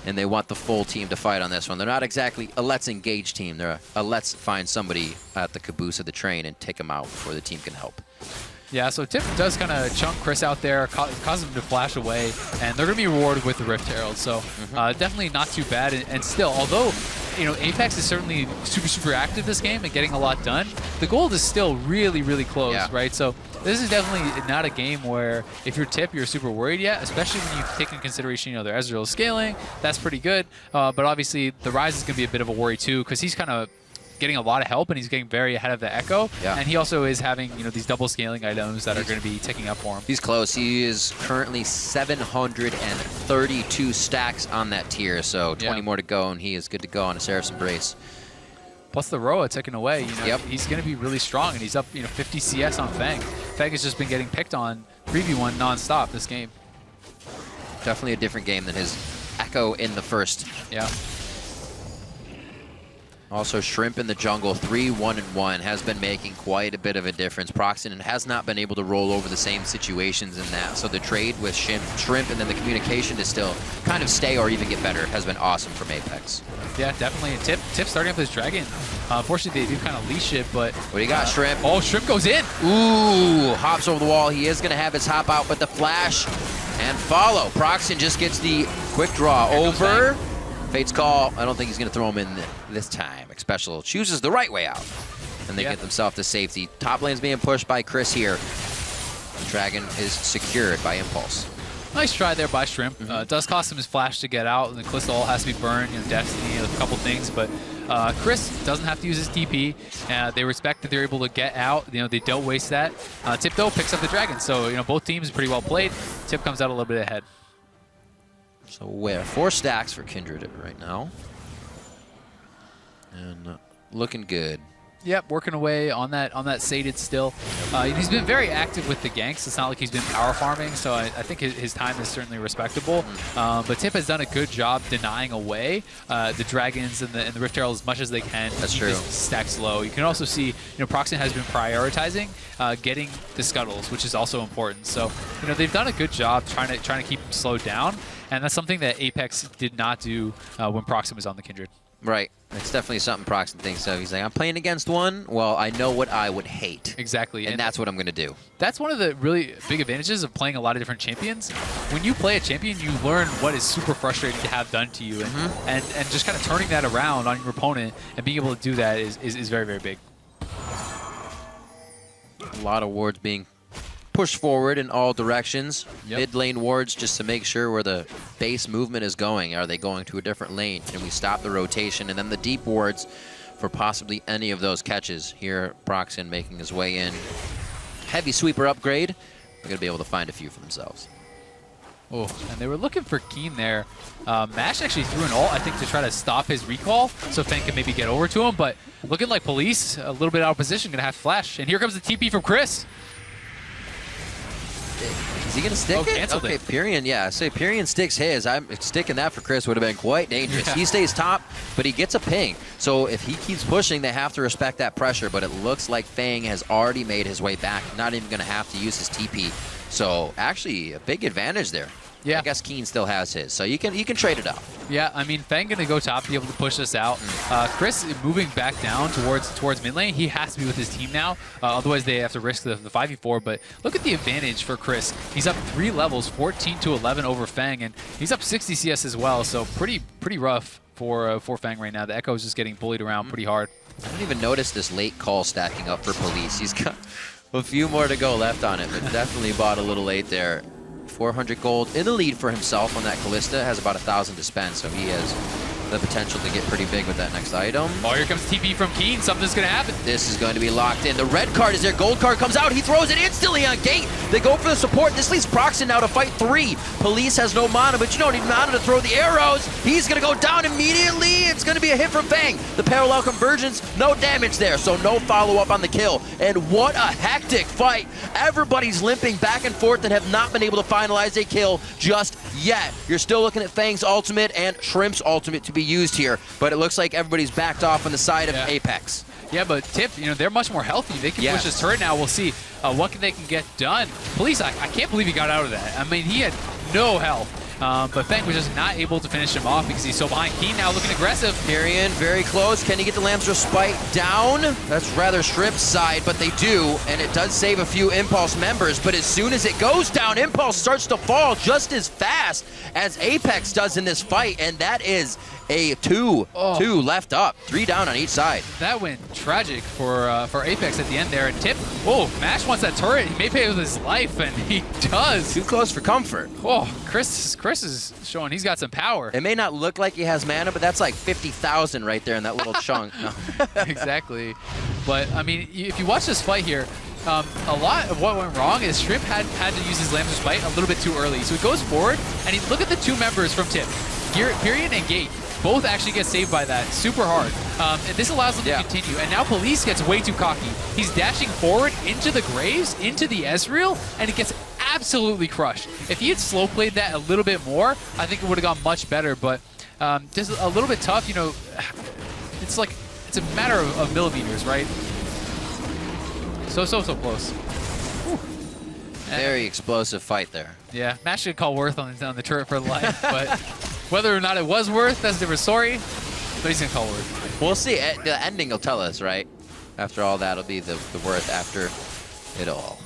[SPEAKER 2] and they want the full team to fight on this one. They're not exactly a let's engage team. They're a let's find somebody at the caboose of the train and take them out before the team can help.
[SPEAKER 3] Yeah, so Tip does kind of chunk Chris out there, cause him to flash away, and they're going to be rewarded with the Rift Herald. So definitely not too bad. And still, although you know Apex is certainly super active this game and getting a lot done, the gold is still really close, right? So this is definitely not a game where if you're Tip, you're super worried yet, especially when you take into consideration, you know, their Ezreal scaling. That's pretty good, but obviously the Rise is going to be a bit of a worry too, because he's kind of getting a lot of help, and he's getting very ahead of the Echo.
[SPEAKER 2] Yeah.
[SPEAKER 3] And he also is having, you know, these double scaling items that are going to be ticking up for him.
[SPEAKER 2] He's close. He is currently 732 stacks on that tier, so 20 more to go, and he is good to go on a Saracen Brace.
[SPEAKER 3] Plus the Roa ticking away, you know,
[SPEAKER 2] Yep.
[SPEAKER 3] he's going to be really strong, and he's up, you know, 50 CS on Fang. Fang has just been getting picked on 3v1 nonstop this game.
[SPEAKER 2] Definitely a different game than his Echo in the first.
[SPEAKER 3] Yeah.
[SPEAKER 2] Also, Shrimp in the jungle, 3-1-1, has been making quite a bit of a difference. Proxen has not been able to roll over the same situations in that. So the trade with Shrimp and then the communication to still kind of stay or even get better has been awesome from Apex.
[SPEAKER 3] Yeah, definitely. And Tip starting up this Dragon. Unfortunately, they do kind of leash it, but...
[SPEAKER 2] What do you got, Shrimp?
[SPEAKER 3] Oh, Shrimp goes in.
[SPEAKER 2] Ooh, hops over the wall. He is going to have his hop out, but the flash and follow. Proxen just gets the quick draw over. Fate's call. I don't think he's going to throw him in this time. Xpecial chooses the right way out. And they get themselves to safety. Top lane's being pushed by Chris here. The Dragon is secured by Impulse.
[SPEAKER 3] Nice try there by Shrimp. It does cost him his flash to get out, and the Callisto ult has to be burned, you know, Destiny, a couple things, but Chris doesn't have to use his TP. They respect that they're able to get out. You know, they don't waste that. Tip, though, picks up the Dragon, so, you know, both teams pretty well played. Tip comes out a little bit ahead.
[SPEAKER 2] So we're 4 stacks for Kindred right now. And looking good.
[SPEAKER 3] Yep, working away on that sated still. He's been very active with the ganks. It's not like he's been power farming, so I think his time is certainly respectable. But Tip has done a good job denying away the Dragons and the Rift Herald as much as they can.
[SPEAKER 2] That's
[SPEAKER 3] keep
[SPEAKER 2] true.
[SPEAKER 3] his stacks low. You can also see, you know, Proxen has been prioritizing getting the scuttles, which is also important. So, you know, they've done a good job trying to keep him slowed down, and that's something that Apex did not do when Proxen was on the Kindred.
[SPEAKER 2] Right. It's definitely something Proxen thinks of. He's like, I'm playing against one. Well, I know what I would hate.
[SPEAKER 3] Exactly.
[SPEAKER 2] And that's what I'm going to do.
[SPEAKER 3] That's one of the really big advantages of playing a lot of different champions. When you play a champion, you learn what is super frustrating to have done to you. And just kind of turning that around on your opponent and being able to do that is very, very big.
[SPEAKER 2] A lot of wards being pushed forward in all directions.
[SPEAKER 3] Yep.
[SPEAKER 2] Mid lane wards just to make sure where the base movement is going. Are they going to a different lane? Can we stop the rotation? And then the deep wards for possibly any of those catches. Here, Proxen making his way in. Heavy sweeper upgrade. They're going to be able to find a few for themselves.
[SPEAKER 3] Oh, and they were looking for Keen there. Mash actually threw an ult, I think, to try to stop his recall, so Fang can maybe get over to him. But looking like Police, a little bit out of position, going to have to flash. And here comes the TP from Chris.
[SPEAKER 2] Is he going to stick it?
[SPEAKER 3] Canceled
[SPEAKER 2] Okay,
[SPEAKER 3] it.
[SPEAKER 2] Pyrion, yeah. Say Pyrion sticks his. I'm sticking that for Chris would have been quite dangerous.
[SPEAKER 3] Yeah.
[SPEAKER 2] He stays top, but he gets a ping. So if he keeps pushing, they have to respect that pressure. But it looks like Fang has already made his way back. Not even going to have to use his TP. So actually, a big advantage there.
[SPEAKER 3] Yeah.
[SPEAKER 2] I guess Keen still has his, so you can trade it off.
[SPEAKER 3] Yeah, I mean, Fang going to go top, be able to push this out. Chris moving back down towards mid lane. He has to be with his team now. Otherwise, they have to risk the 5v4. But look at the advantage for Chris. He's up 3 levels, 14 to 11 over Fang, and he's up 60 CS as well. So pretty rough for Fang right now. The Echo is just getting bullied around pretty hard.
[SPEAKER 2] I didn't even notice this late call stacking up for Police. He's got a few more to go left on it, but definitely bought a little late there. 400 gold in the lead for himself on that Callista. Has about 1,000 to spend, so he has the potential to get pretty big with that next item.
[SPEAKER 3] Oh, here comes TP from Keen. Something's going to happen.
[SPEAKER 2] This is going to be locked in. The red card is there. Gold card comes out. He throws it instantly on gate. They go for the support. This leaves Proxen now to fight 3. Police has no mana, but you don't need mana to throw the arrows. He's going to go down immediately. It's going to be a hit from Fang. The parallel convergence, no damage there, so no follow-up on the kill. And what a hectic fight. Everybody's limping back and forth and have not been able to finalize a kill just yet. You're still looking at Fang's ultimate and Shrimp's ultimate to be used here, but it looks like everybody's backed off on the side of Apex.
[SPEAKER 3] Yeah, but Tip, you know, they're much more healthy. They can push this turret now. We'll see what they can get done. Police, I can't believe he got out of that. I mean, he had no health. But Fang was just not able to finish him off because he's so behind. Keen now looking aggressive.
[SPEAKER 2] Pyrion very close. Can he get the Lamb's Respite down? That's rather Shrimp's side, but they do, and it does save a few Impulse members. But as soon as it goes down, Impulse starts to fall just as fast as Apex does in this fight, and that is a two left up, 3 down on each side.
[SPEAKER 3] That went tragic for Apex at the end there. And Tip, oh, Mash wants that turret. He may pay with his life, and he does.
[SPEAKER 2] Too close for comfort.
[SPEAKER 3] Oh, Chris is showing he's got some power.
[SPEAKER 2] It may not look like he has mana, but that's like 50,000 right there in that little chunk. No.
[SPEAKER 3] Exactly. But, I mean, if you watch this fight here, a lot of what went wrong is Shrimp had to use his Lamb's Bite a little bit too early. So he goes forward, and look at the 2 members from Tip, Period and Gate. Both actually get saved by that super hard. And this allows them to continue. And now Police gets way too cocky. He's dashing forward into the Graves, into the Ezreal, and it gets absolutely crushed. If he had slow played that a little bit more, I think it would have gone much better. But just a little bit tough, you know. It's a matter of millimeters, right? So close. Whew.
[SPEAKER 2] Very explosive fight there.
[SPEAKER 3] Yeah, Mash should call Worth on the turret for life, but whether or not it was Worth, that's a different story. But he's gonna call Worth.
[SPEAKER 2] We'll see. The ending will tell us, right? After all that, it'll be the Worth after it all.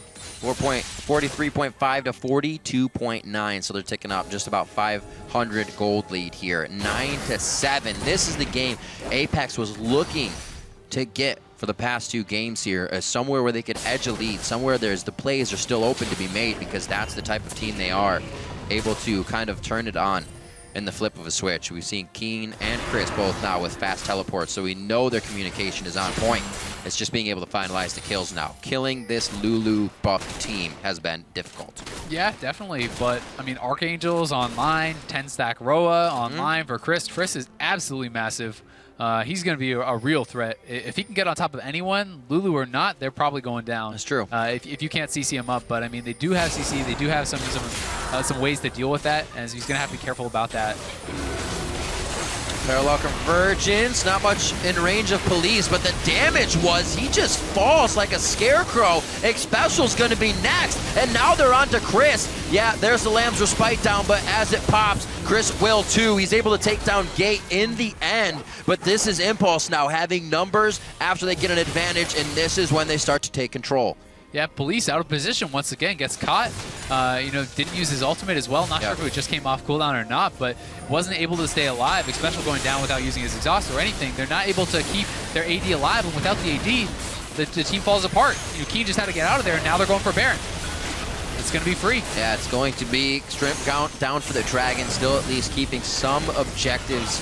[SPEAKER 2] 43.5 to 42.9, so they're ticking up just about 500 gold lead here. 9 to 7. This is the game Apex was looking to get for the past 2 games here, as somewhere where they could edge a lead, somewhere the plays are still open to be made, because that's the type of team they are, able to kind of turn it on in the flip of a switch. We've seen Keen and Chris both now with fast teleports, so we know their communication is on point. It's just being able to finalize the kills now. Killing this Lulu buff team has been difficult.
[SPEAKER 3] Yeah, definitely, but I mean, Archangel's online, 10-stack Roa online for Chris. Chris is absolutely massive. He's going to be a real threat. If he can get on top of anyone, Lulu or not, they're probably going down.
[SPEAKER 2] That's true.
[SPEAKER 3] If you can't CC him up, but I mean, they do have CC. They do have some ways to deal with that, and so he's going to have to be careful about that.
[SPEAKER 2] Parallel convergence, not much in range of Police, but the damage was he just falls like a scarecrow. Xpecial's gonna be next, and now they're on to Chris. Yeah, there's the Lamb's Respite down, but as it pops, Chris will too. He's able to take down Gate in the end, but this is Impulse now having numbers after they get an advantage, and this is when they start to take control.
[SPEAKER 3] Yeah, Police out of position once again, gets caught. You know, didn't use his ultimate as well. Not sure if it just came off cooldown or not, but wasn't able to stay alive, especially going down without using his exhaust or anything. They're not able to keep their AD alive, and without the AD, the team falls apart. You know, Keen just had to get out of there, and now they're going for Baron. It's going to be free.
[SPEAKER 2] Yeah, it's going to be Shrimp count down for the Dragon, still at least keeping some objectives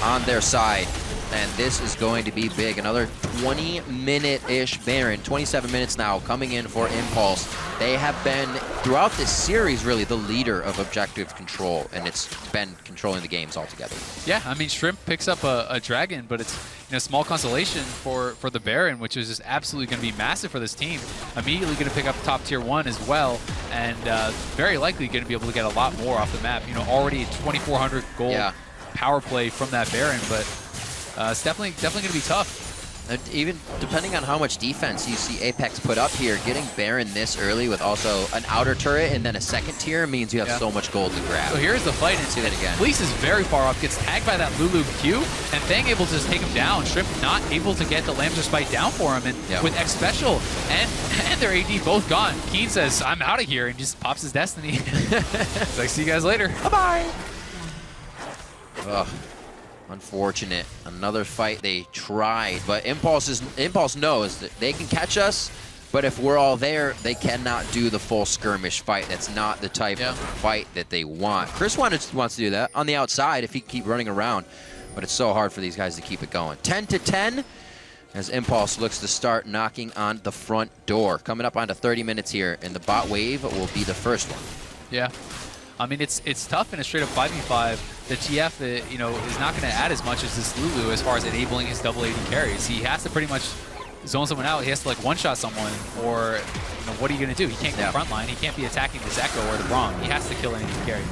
[SPEAKER 2] on their side. And this is going to be big. Another 20-minute-ish Baron, 27 minutes now, coming in for Impulse. They have been, throughout this series, really the leader of objective control, and it's been controlling the games altogether.
[SPEAKER 3] Yeah, I mean, Shrimp picks up a Dragon, but it's small consolation for the Baron, which is just absolutely going to be massive for this team. Immediately going to pick up top tier 1 as well, and very likely going to be able to get a lot more off the map. You know, already 2,400 gold power play from that Baron, but it's definitely going to be tough.
[SPEAKER 2] Even depending on how much defense you see Apex put up here, getting Baron this early with also an outer turret and then a second tier means you have so much gold to grab.
[SPEAKER 3] So here's the fight. And
[SPEAKER 2] see that again.
[SPEAKER 3] Police is very far up, gets tagged by that Lulu Q, and Fang able to just take him down. Shrimp not able to get the Lamb's Respite down for him, and with Xpecial and their AD both gone, Keen says, I'm out of here, and just pops his Destiny. He's like, see you guys later. Bye-bye.
[SPEAKER 2] Ugh. Unfortunate. Another fight they tried, but Impulse knows that they can catch us, but if we're all there, they cannot do the full skirmish fight. That's not the type of fight that they want. Chris wants to do that on the outside if he can keep running around, but it's so hard for these guys to keep it going. 10 to 10 as Impulse looks to start knocking on the front door. Coming up onto 30 minutes here, and the bot wave will be the first one.
[SPEAKER 3] Yeah. I mean, it's tough in a straight-up 5v5. The TF, is not going to add as much as this Lulu as far as enabling his double AD carries. He has to pretty much zone someone out. He has to, like, one-shot someone, or, what are you going to do? He can't go front line. He can't be attacking this Echo or the Braum. He has to kill an AD carry.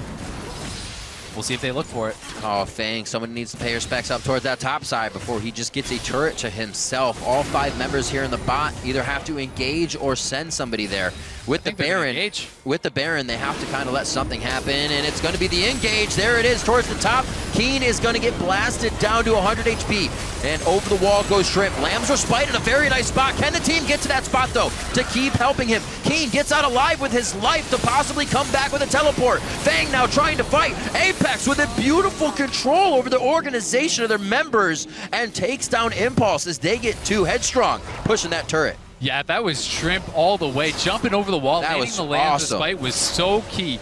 [SPEAKER 3] We'll see if they look for it.
[SPEAKER 2] Oh, Fang, someone needs to pay your specs up towards that top side before he just gets a turret to himself. All 5 members here in the bot either have to engage or send somebody there. With the Baron, they have to kind of let something happen, and it's going to be the engage. There it is towards the top. Keen is going to get blasted down to 100 HP, and over the wall goes Shrimp. Lamb's Respite in a very nice spot. Can the team get to that spot, though, to keep helping him? Keen gets out alive with his life to possibly come back with a teleport. Fang now trying to fight. Apex Apex with a beautiful control over the organization of their members and takes down Impulse as they get 2 headstrong, pushing that turret.
[SPEAKER 3] Yeah, that was Shrimp all the way. Jumping over the wall,
[SPEAKER 2] That
[SPEAKER 3] landing
[SPEAKER 2] was
[SPEAKER 3] the land
[SPEAKER 2] awesome.
[SPEAKER 3] despite was so key.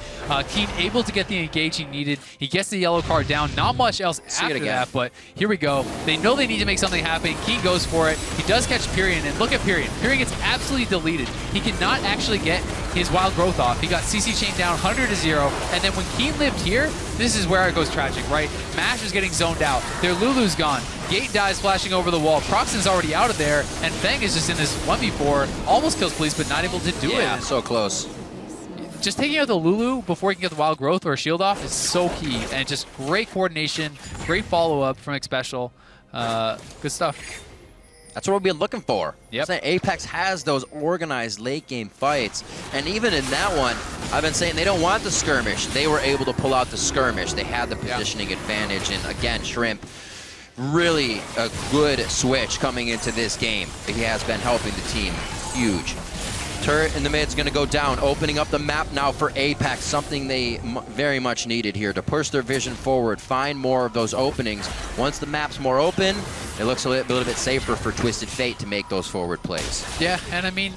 [SPEAKER 3] Keen able to get the engage he needed. He gets the yellow card down. Not much else after that, but here we go. They know they need to make something happen. Keen goes for it. He does catch Pyrion, and look at Pyrion. Pyrion gets absolutely deleted. He cannot actually get his wild growth off. He got CC chain down 100 to 0, and then when Keen lived here, this is where it goes tragic, right? Mash is getting zoned out. Their Lulu's gone. Gate dies flashing over the wall. Proxon's already out of there, and Fang is just in this 1v4. Almost kills Police, but not able to do it.
[SPEAKER 2] So close.
[SPEAKER 3] Just taking out the Lulu before he can get the wild growth or a shield off is so key, and just great coordination, great follow-up from Xpecial. Good stuff.
[SPEAKER 2] That's what we've been looking for.
[SPEAKER 3] Yep.
[SPEAKER 2] Saying Apex has those organized late-game fights, and even in that one, I've been saying they don't want the skirmish. They were able to pull out the skirmish. They had the positioning advantage, and again, Shrimp, really a good switch coming into this game. He has been helping the team. Huge. Turret in the mid is going to go down, opening up the map now for Apex, something they very much needed here to push their vision forward, find more of those openings. Once the map's more open, it looks a little bit safer for Twisted Fate to make those forward plays.
[SPEAKER 3] Yeah, and I mean,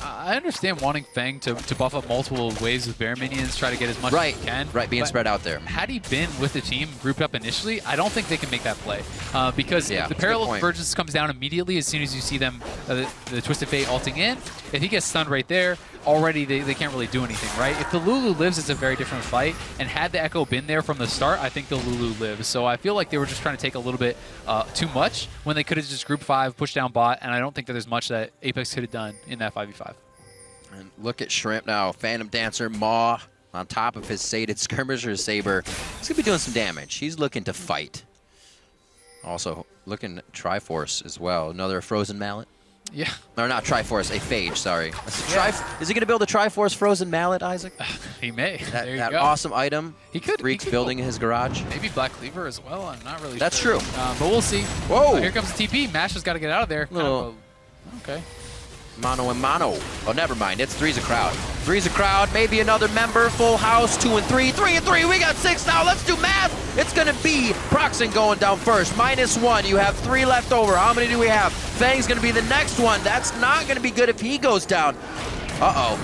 [SPEAKER 3] I understand wanting Fang to buff up multiple waves with bear minions, try to get as much as he can.
[SPEAKER 2] Right, being spread out there.
[SPEAKER 3] Had he been with the team grouped up initially, I don't think they can make that play. Because if the Parallel Convergence comes down immediately as soon as you see them, the Twisted Fate ulting in, if he gets stunned right there, already they can't really do anything, right? If the Lulu lives, it's a very different fight, and had the Echo been there from the start, I think the Lulu lives. So I feel like they were just trying to take a little bit too much when they could have just group 5, pushed down bot, and I don't think that there's much that Apex could have done in that 5v5.
[SPEAKER 2] And look at Shrimp now, Phantom Dancer, Maw on top of his sated Skirmisher Saber. He's going to be doing some damage. He's looking to fight. Also, looking at Triforce as well, another Frozen Mallet.
[SPEAKER 3] Yeah.
[SPEAKER 2] Or not Triforce, a Phage, sorry. Is he going to build a Triforce Frozen Mallet, Isaac?
[SPEAKER 3] He may.
[SPEAKER 2] That awesome item.
[SPEAKER 3] He could.
[SPEAKER 2] Freak's building in his garage.
[SPEAKER 3] Maybe Black Cleaver as well. I'm not really
[SPEAKER 2] That's
[SPEAKER 3] sure.
[SPEAKER 2] true.
[SPEAKER 3] But we'll see.
[SPEAKER 2] Whoa.
[SPEAKER 3] Here comes the TP. Mash has got to get out of there. Okay.
[SPEAKER 2] Mano and mano. Oh, never mind. It's 3's a crowd. 3's a crowd. Maybe another member. Full house. 2 and 3. 3 and 3. We got 6 now. Let's do math. It's going to be Proxon going down first. -1. You have 3 left over. How many do we have? Fang's going to be the next one. That's not going to be good if he goes down. Uh-oh.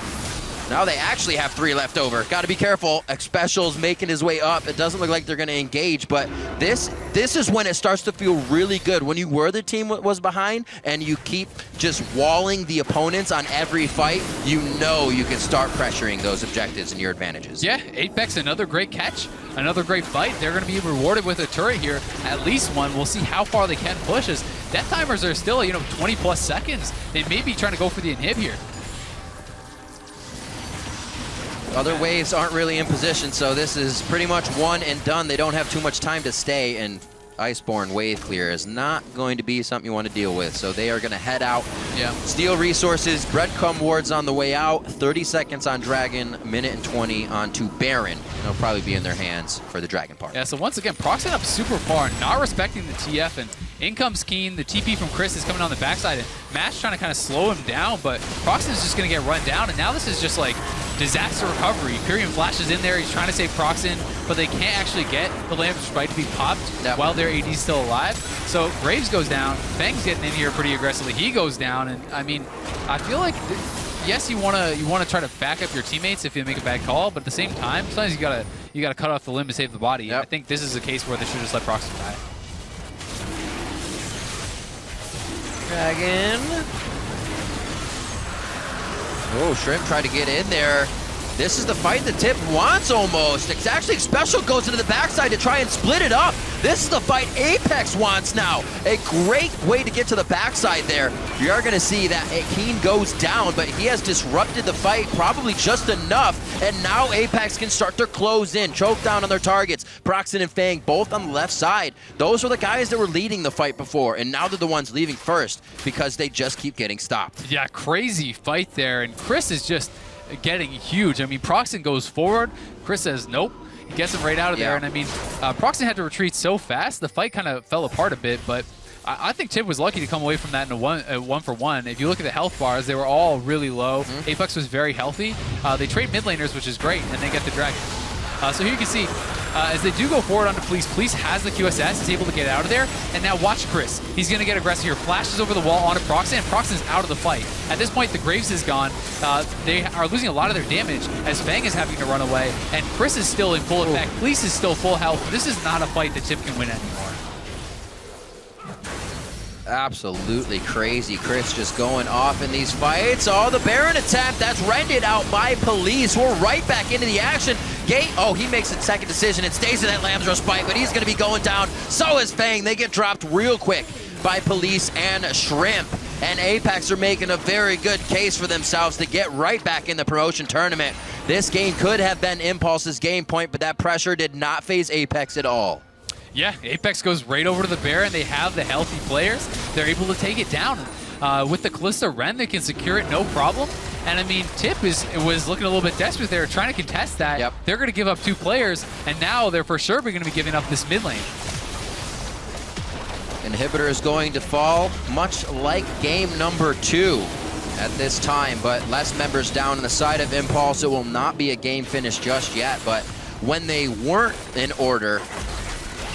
[SPEAKER 2] Now they actually have 3 left over. Got to be careful. Xpecial's making his way up. It doesn't look like they're going to engage, but this is when it starts to feel really good. When you were the team was behind and you keep just walling the opponents on every fight, you know you can start pressuring those objectives and your advantages.
[SPEAKER 3] Yeah, Apex, another great catch, another great fight. They're going to be rewarded with a turret here, at least one. We'll see how far they can push as death timers are still, 20 plus seconds. They may be trying to go for the inhib here.
[SPEAKER 2] Other waves aren't really in position, so this is pretty much one and done. They don't have too much time to stay, and Iceborne wave clear is not going to be something you want to deal with. So they are going to head out, steal resources, breadcrumb wards on the way out, 30 seconds on Dragon, 1:20 onto Baron. They'll probably be in their hands for the Dragon part.
[SPEAKER 3] Yeah, so once again, Proxon up super far, not respecting the TF, and in comes Keen. The TP from Chris is coming on the backside, and Mash trying to kind of slow him down, but Proxon is just going to get run down, and now this is just like disaster recovery. Pyrion flashes in there, he's trying to save Proxon, but they can't actually get the Lamb's Spite to be popped while their AD's still alive. So Graves goes down, Fang's getting in here pretty aggressively, he goes down, and I mean, I feel like, yes, you wanna try to back up your teammates if you make a bad call, but at the same time, sometimes you gotta cut off the limb to save the body. I think this is a case where they should just let Proxon die.
[SPEAKER 2] Dragon. Oh, Shrimp tried to get in there. This is the fight that Tip wants almost. It's actually Xpecial goes into the backside to try and split it up. This is the fight Apex wants now. A great way to get to the backside there. You are going to see that Keen goes down, but he has disrupted the fight probably just enough. And now Apex can start to close in, choke down on their targets. Proxon and Fang both on the left side. Those were the guys that were leading the fight before, and now they're the ones leaving first because they just keep getting stopped.
[SPEAKER 3] Yeah, crazy fight there, and Chris is just getting huge. I mean, Proxon goes forward. Chris says nope. He gets him right out of there. And I mean, Proxon had to retreat so fast, the fight kind of fell apart a bit, but I think Tib was lucky to come away from that in a one for one. If you look at the health bars, they were all really low. Apex was very healthy. They trade mid laners, which is great, and they get the Dragon. So here you can see as they do go forward onto Police. Police has the QSS, is able to get out of there, and now watch Chris. He's going to get aggressive here. Flashes over the wall onto Proxen, and Proxen's out of the fight. At this point, the Graves is gone. They are losing a lot of their damage as Fang is having to run away, and Chris is still in full effect. Police is still full health. This is not a fight that Tip can win anymore.
[SPEAKER 2] Absolutely crazy. Chris just going off in these fights. Oh, the Baron attempt, that's rented out by Police. We're right back into the action. Gate, oh, he makes a second decision. It stays in that Lamb's Rush fight, but he's going to be going down. So is Fang. They get dropped real quick by Police and Shrimp. And Apex are making a very good case for themselves to get right back in the promotion tournament. This game could have been Impulse's game point, but that pressure did not phase Apex at all.
[SPEAKER 3] Yeah, Apex goes right over to the Baron. They have the healthy players. They're able to take it down. With the Callista Ren, they can secure it no problem. And I mean, Tip was looking a little bit desperate there, trying to contest that.
[SPEAKER 2] Yep.
[SPEAKER 3] They're going to give up 2 players, and now they're for sure going to be giving up this mid lane.
[SPEAKER 2] Inhibitor is going to fall, much like game number 2 at this time, but less members down on the side of Impulse. It will not be a game finish just yet, but when they weren't in order,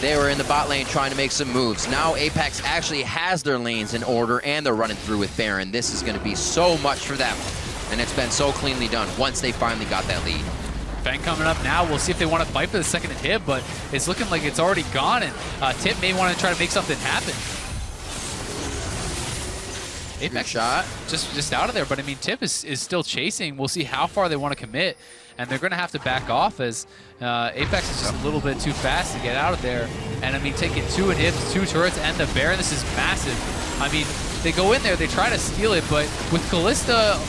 [SPEAKER 2] they were in the bot lane trying to make some moves. Now Apex actually has their lanes in order, and they're running through with Baron. This is going to be so much for them, and it's been so cleanly done once they finally got that lead.
[SPEAKER 3] Fang coming up now. We'll see if they want to fight for the second hit, but it's looking like it's already gone, and Tip may want to try to make something happen. Apex
[SPEAKER 2] shot.
[SPEAKER 3] Just out of there, but I mean, Tip is still chasing. We'll see how far they want to commit, and they're going to have to back off as Apex is just a little bit too fast to get out of there. And I mean, taking 2 inhibs, 2 turrets, and the Baron, this is massive. I mean, they go in there, they try to steal it, but with Callista,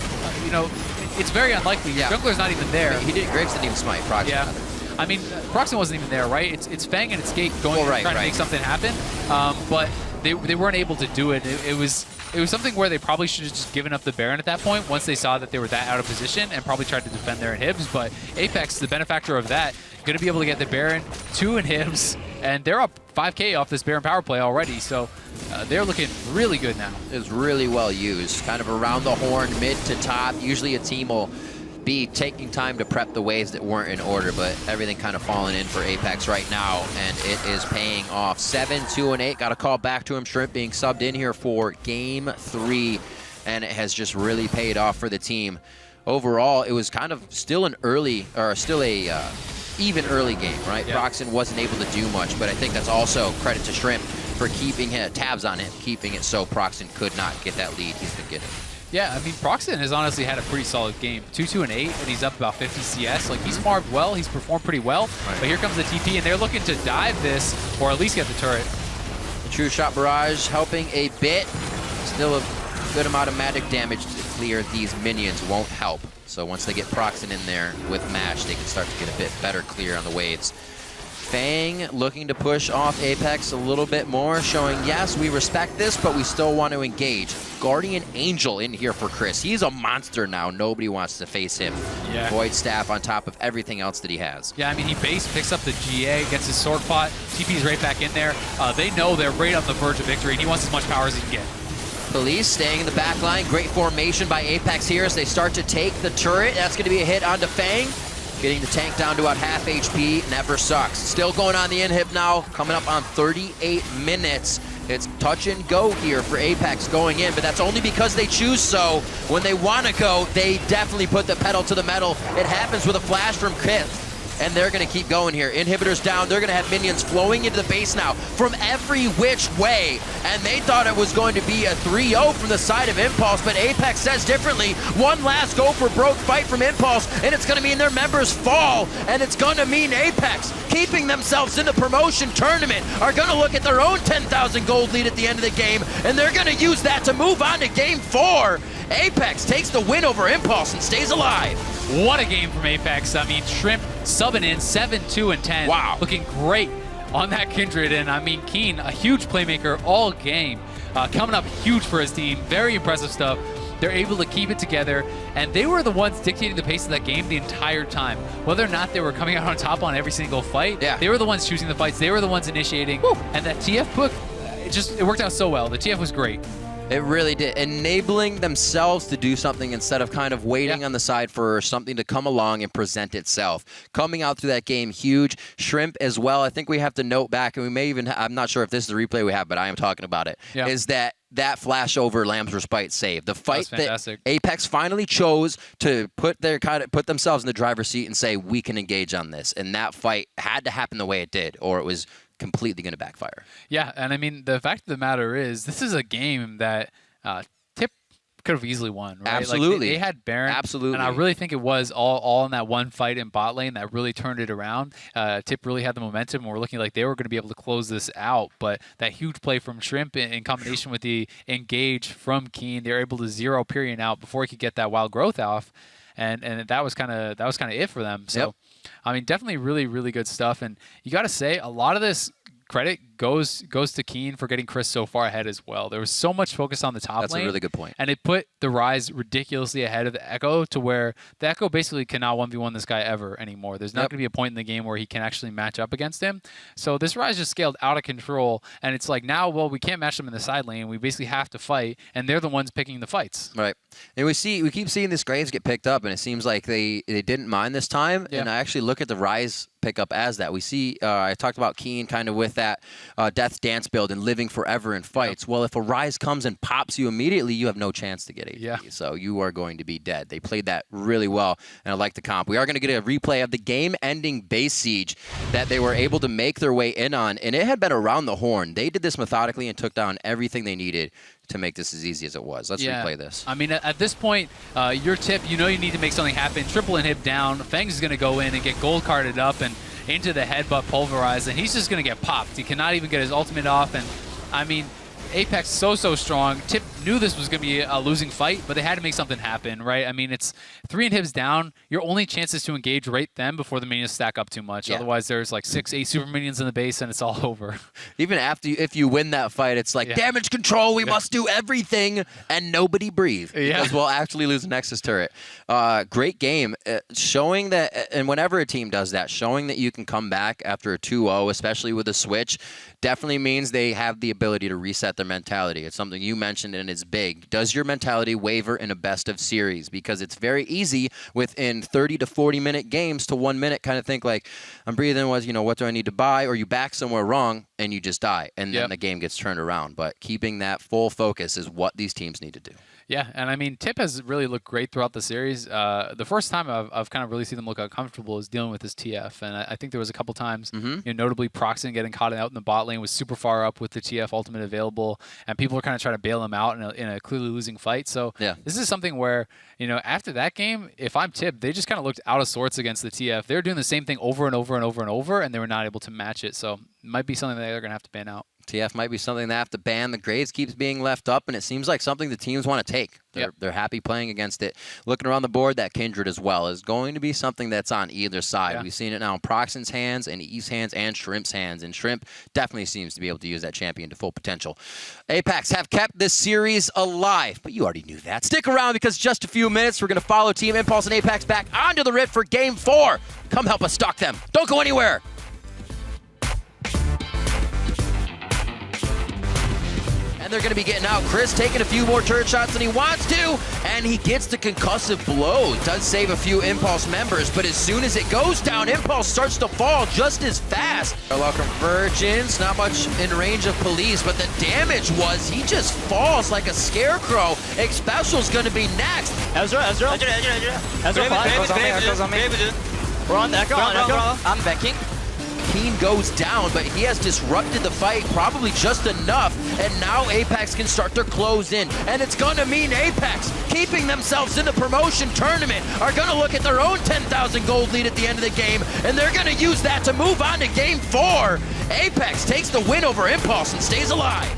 [SPEAKER 3] you know, it's very unlikely.
[SPEAKER 2] Yeah.
[SPEAKER 3] Jungler's not even there.
[SPEAKER 2] He didn't. Graves didn't even smite Proxen.
[SPEAKER 3] Yeah. I mean, Proxen wasn't even there, right? It's Fang and it's Gate going trying to make something happen, but they weren't able to do it. It was something where they probably should have just given up the Baron at that point once they saw that they were that out of position and probably tried to defend their inhibs. But Apex, the benefactor of that, going to be able to get the Baron 2 inhibs, and they're up 5K off this Baron power play already. So they're looking really good now.
[SPEAKER 2] It's really well used, kind of around the horn, mid to top. Usually a team will be taking time to prep the waves that weren't in order, but everything kind of falling in for Apex right now, and it is paying off. 7-2-8. Got a call back to him. Shrimp being subbed in here for game 3, and it has just really paid off for the team. Overall, it was kind of still an early, or still a even early game, right?
[SPEAKER 3] Yeah.
[SPEAKER 2] Proxen wasn't able to do much, but I think that's also credit to Shrimp for keeping tabs on it, keeping it so Proxen could not get that lead he's been getting.
[SPEAKER 3] Yeah, I mean, Proxen has honestly had a pretty solid game. 2-2-8, and he's up about 50 CS. Like, he's farmed well, he's performed pretty well, but here comes the TP, and they're looking to dive this, or at least get the turret.
[SPEAKER 2] The True Shot Barrage helping a bit. Still a good amount of magic damage to clear these minions won't help. So once they get Proxen in there with Mash, they can start to get a bit better clear on the waves. Fang looking to push off Apex a little bit more, showing, yes, we respect this, but we still want to engage. Guardian Angel in here for Chris. He's a monster now. Nobody wants to face him.
[SPEAKER 3] Yeah.
[SPEAKER 2] Void Staff on top of everything else that he has.
[SPEAKER 3] Yeah, I mean, he base picks up the GA, gets his sword pot, TP's right back in there. They know they're right on the verge of victory, and he wants as much power as he can get.
[SPEAKER 2] Police staying in the back line. Great formation by Apex here as they start to take the turret. That's going to be a hit onto Fang. Getting the tank down to about half HP never sucks. Still going on the inhib now, coming up on 38 minutes. It's touch and go here for Apex going in, but that's only because they choose so. When they want to go, they definitely put the pedal to the metal. It happens with a flash from Kith. And they're going to keep going here. Inhibitors down. They're going to have minions flowing into the base now from every which way. And they thought it was going to be a 3-0 from the side of Impulse, but Apex says differently. One last go for broke fight from Impulse, and it's going to mean their members fall. And it's going to mean Apex, keeping themselves in the promotion tournament, are going to look at their own 10,000 gold lead at the end of the game, and they're going to use that to move on to game 4. Apex takes the win over Impulse and stays alive.
[SPEAKER 3] What a game from Apex. I mean, Shrimp subbing in 7-2-10.
[SPEAKER 2] Wow.
[SPEAKER 3] Looking great on that Kindred. And I mean, Keen, a huge playmaker all game. Coming up huge for his team. Very impressive stuff. They're able to keep it together. And they were the ones dictating the pace of that game the entire time. Whether or not they were coming out on top on every single fight, they were the ones choosing the fights. They were the ones initiating. Woo. And that TF book, it worked out so well. The TF was great.
[SPEAKER 2] It really did. Enabling themselves to do something instead of kind of waiting on the side for something to come along and present itself. Coming out through that game, huge. Shrimp as well. I think we have to note back, and we may even, I'm not sure if this is the replay we have, but I am talking about it, is that flash over Lamb's Respite save. The fight that Apex finally chose to put themselves in the driver's seat and say, we can engage on this. And that fight had to happen the way it did, or it was completely going to backfire.
[SPEAKER 3] Yeah, and I mean, the fact of the matter is, this is a game that Tip could have easily won, right?
[SPEAKER 2] Absolutely.
[SPEAKER 3] Like they had Baron.
[SPEAKER 2] Absolutely.
[SPEAKER 3] And I really think it was all in that one fight in bot lane that really turned it around. Tip really had the momentum, and we're looking like they were going to be able to close this out. But that huge play from Shrimp in combination with the engage from Keen, they were able to zero Pyrion out before he could get that wild growth off. And that was kind of it for them. So, I mean, definitely really, really good stuff. And you got to say, a lot of this credit goes to Keen for getting Chris so far ahead as well. There was so much focus on the top lane.
[SPEAKER 2] That's a really good point.
[SPEAKER 3] And it put the Rise ridiculously ahead of the Echo, to where the Echo basically cannot 1v1 this guy ever anymore. There's not going to be a point in the game where he can actually match up against him. So this Rise just scaled out of control, and it's like, now, well, we can't match them in the side lane. We basically have to fight, and they're the ones picking the fights.
[SPEAKER 2] Right. And we keep seeing this Graves get picked up, and it seems like they didn't mind this time. And I actually look at the Rise pickup as that. We see, I talked about Keen kind of with that Death's Dance build and living forever in fights. Well, if a Rise comes and pops you immediately, you have no chance to get AP. So you are going to be dead. They played that really well, and I like the comp. We are going to get a replay of the game-ending base siege that they were able to make their way in on, and it had been around the horn. They did this methodically and took down everything they needed to make this as easy as it was. Let's replay this.
[SPEAKER 3] I mean, at this point, your Tip, you know you need to make something happen. Triple inhib down. Fangs is going to go in and get gold carded up and into the headbutt pulverized, and he's just going to get popped. He cannot even get his ultimate off, and I mean, Apex so strong. Tip knew this was going to be a losing fight, but they had to make something happen, right? I mean, it's 3 inhibs down. Your only chance is to engage right then before the minions stack up too much. Otherwise, there's like 6-8 super minions in the base, and it's all over.
[SPEAKER 2] Even after if you win that fight, it's like damage control. We must do everything, and nobody breathe because we'll actually lose the Nexus turret. Great game, showing that, and whenever a team does that, showing that you can come back after a 2-0, especially with a switch, definitely means they have the ability to reset their mentality. It's something you mentioned, and it's big. Does your mentality waver in a best of series? Because it's very easy within 30 to 40 minute games to 1 minute kind of think like, I'm breathing, what do I need to buy? Or you back somewhere wrong and you just die, and then the game gets turned around. But keeping that full focus is what these teams need to do.
[SPEAKER 3] Yeah, and I mean, Tip has really looked great throughout the series. The first time I've kind of really seen them look uncomfortable is dealing with this TF, and I think there was a couple times, notably Proxen getting caught out in the bot lane was super far up with the TF ultimate available, and people are kind of trying to bail him out in a clearly losing fight. So this is something where, after that game, if I'm Tip, they just kind of looked out of sorts against the TF. They were doing the same thing over and over and over and over, and they were not able to match it. So it might be something that they're going to have to ban out.
[SPEAKER 2] TF might be something they have to ban. The Graves keeps being left up, and it seems like something the teams want to take. They're happy playing against it. Looking around the board, that Kindred as well is going to be something that's on either side. We've seen it now in Proxen's hands, and Eve's hands, and Shrimp's hands. And Shrimp definitely seems to be able to use that champion to full potential. Apex have kept this series alive, but you already knew that. Stick around because just a few minutes, we're going to follow Team Impulse and Apex back onto the Rift for Game 4. Come help us stalk them. Don't go anywhere. And they're going to be getting out. Chris taking a few more turret shots than he wants to, and he gets the concussive blow. Does save a few Impulse members, but as soon as it goes down, Impulse starts to fall just as fast. Parallel convergence, not much in range of police, but the damage was he just falls like a scarecrow. Xpecial's going to be next.
[SPEAKER 4] Ezra. Ezra 5. We're on the Echo. I'm backing.
[SPEAKER 2] Keen goes down, but he has disrupted the fight probably just enough, and now Apex can start to close in, and it's going to mean Apex, keeping themselves in the promotion tournament, are going to look at their own 10,000 gold lead at the end of the game, and they're going to use that to move on to Game 4. Apex takes the win over Impulse and stays alive.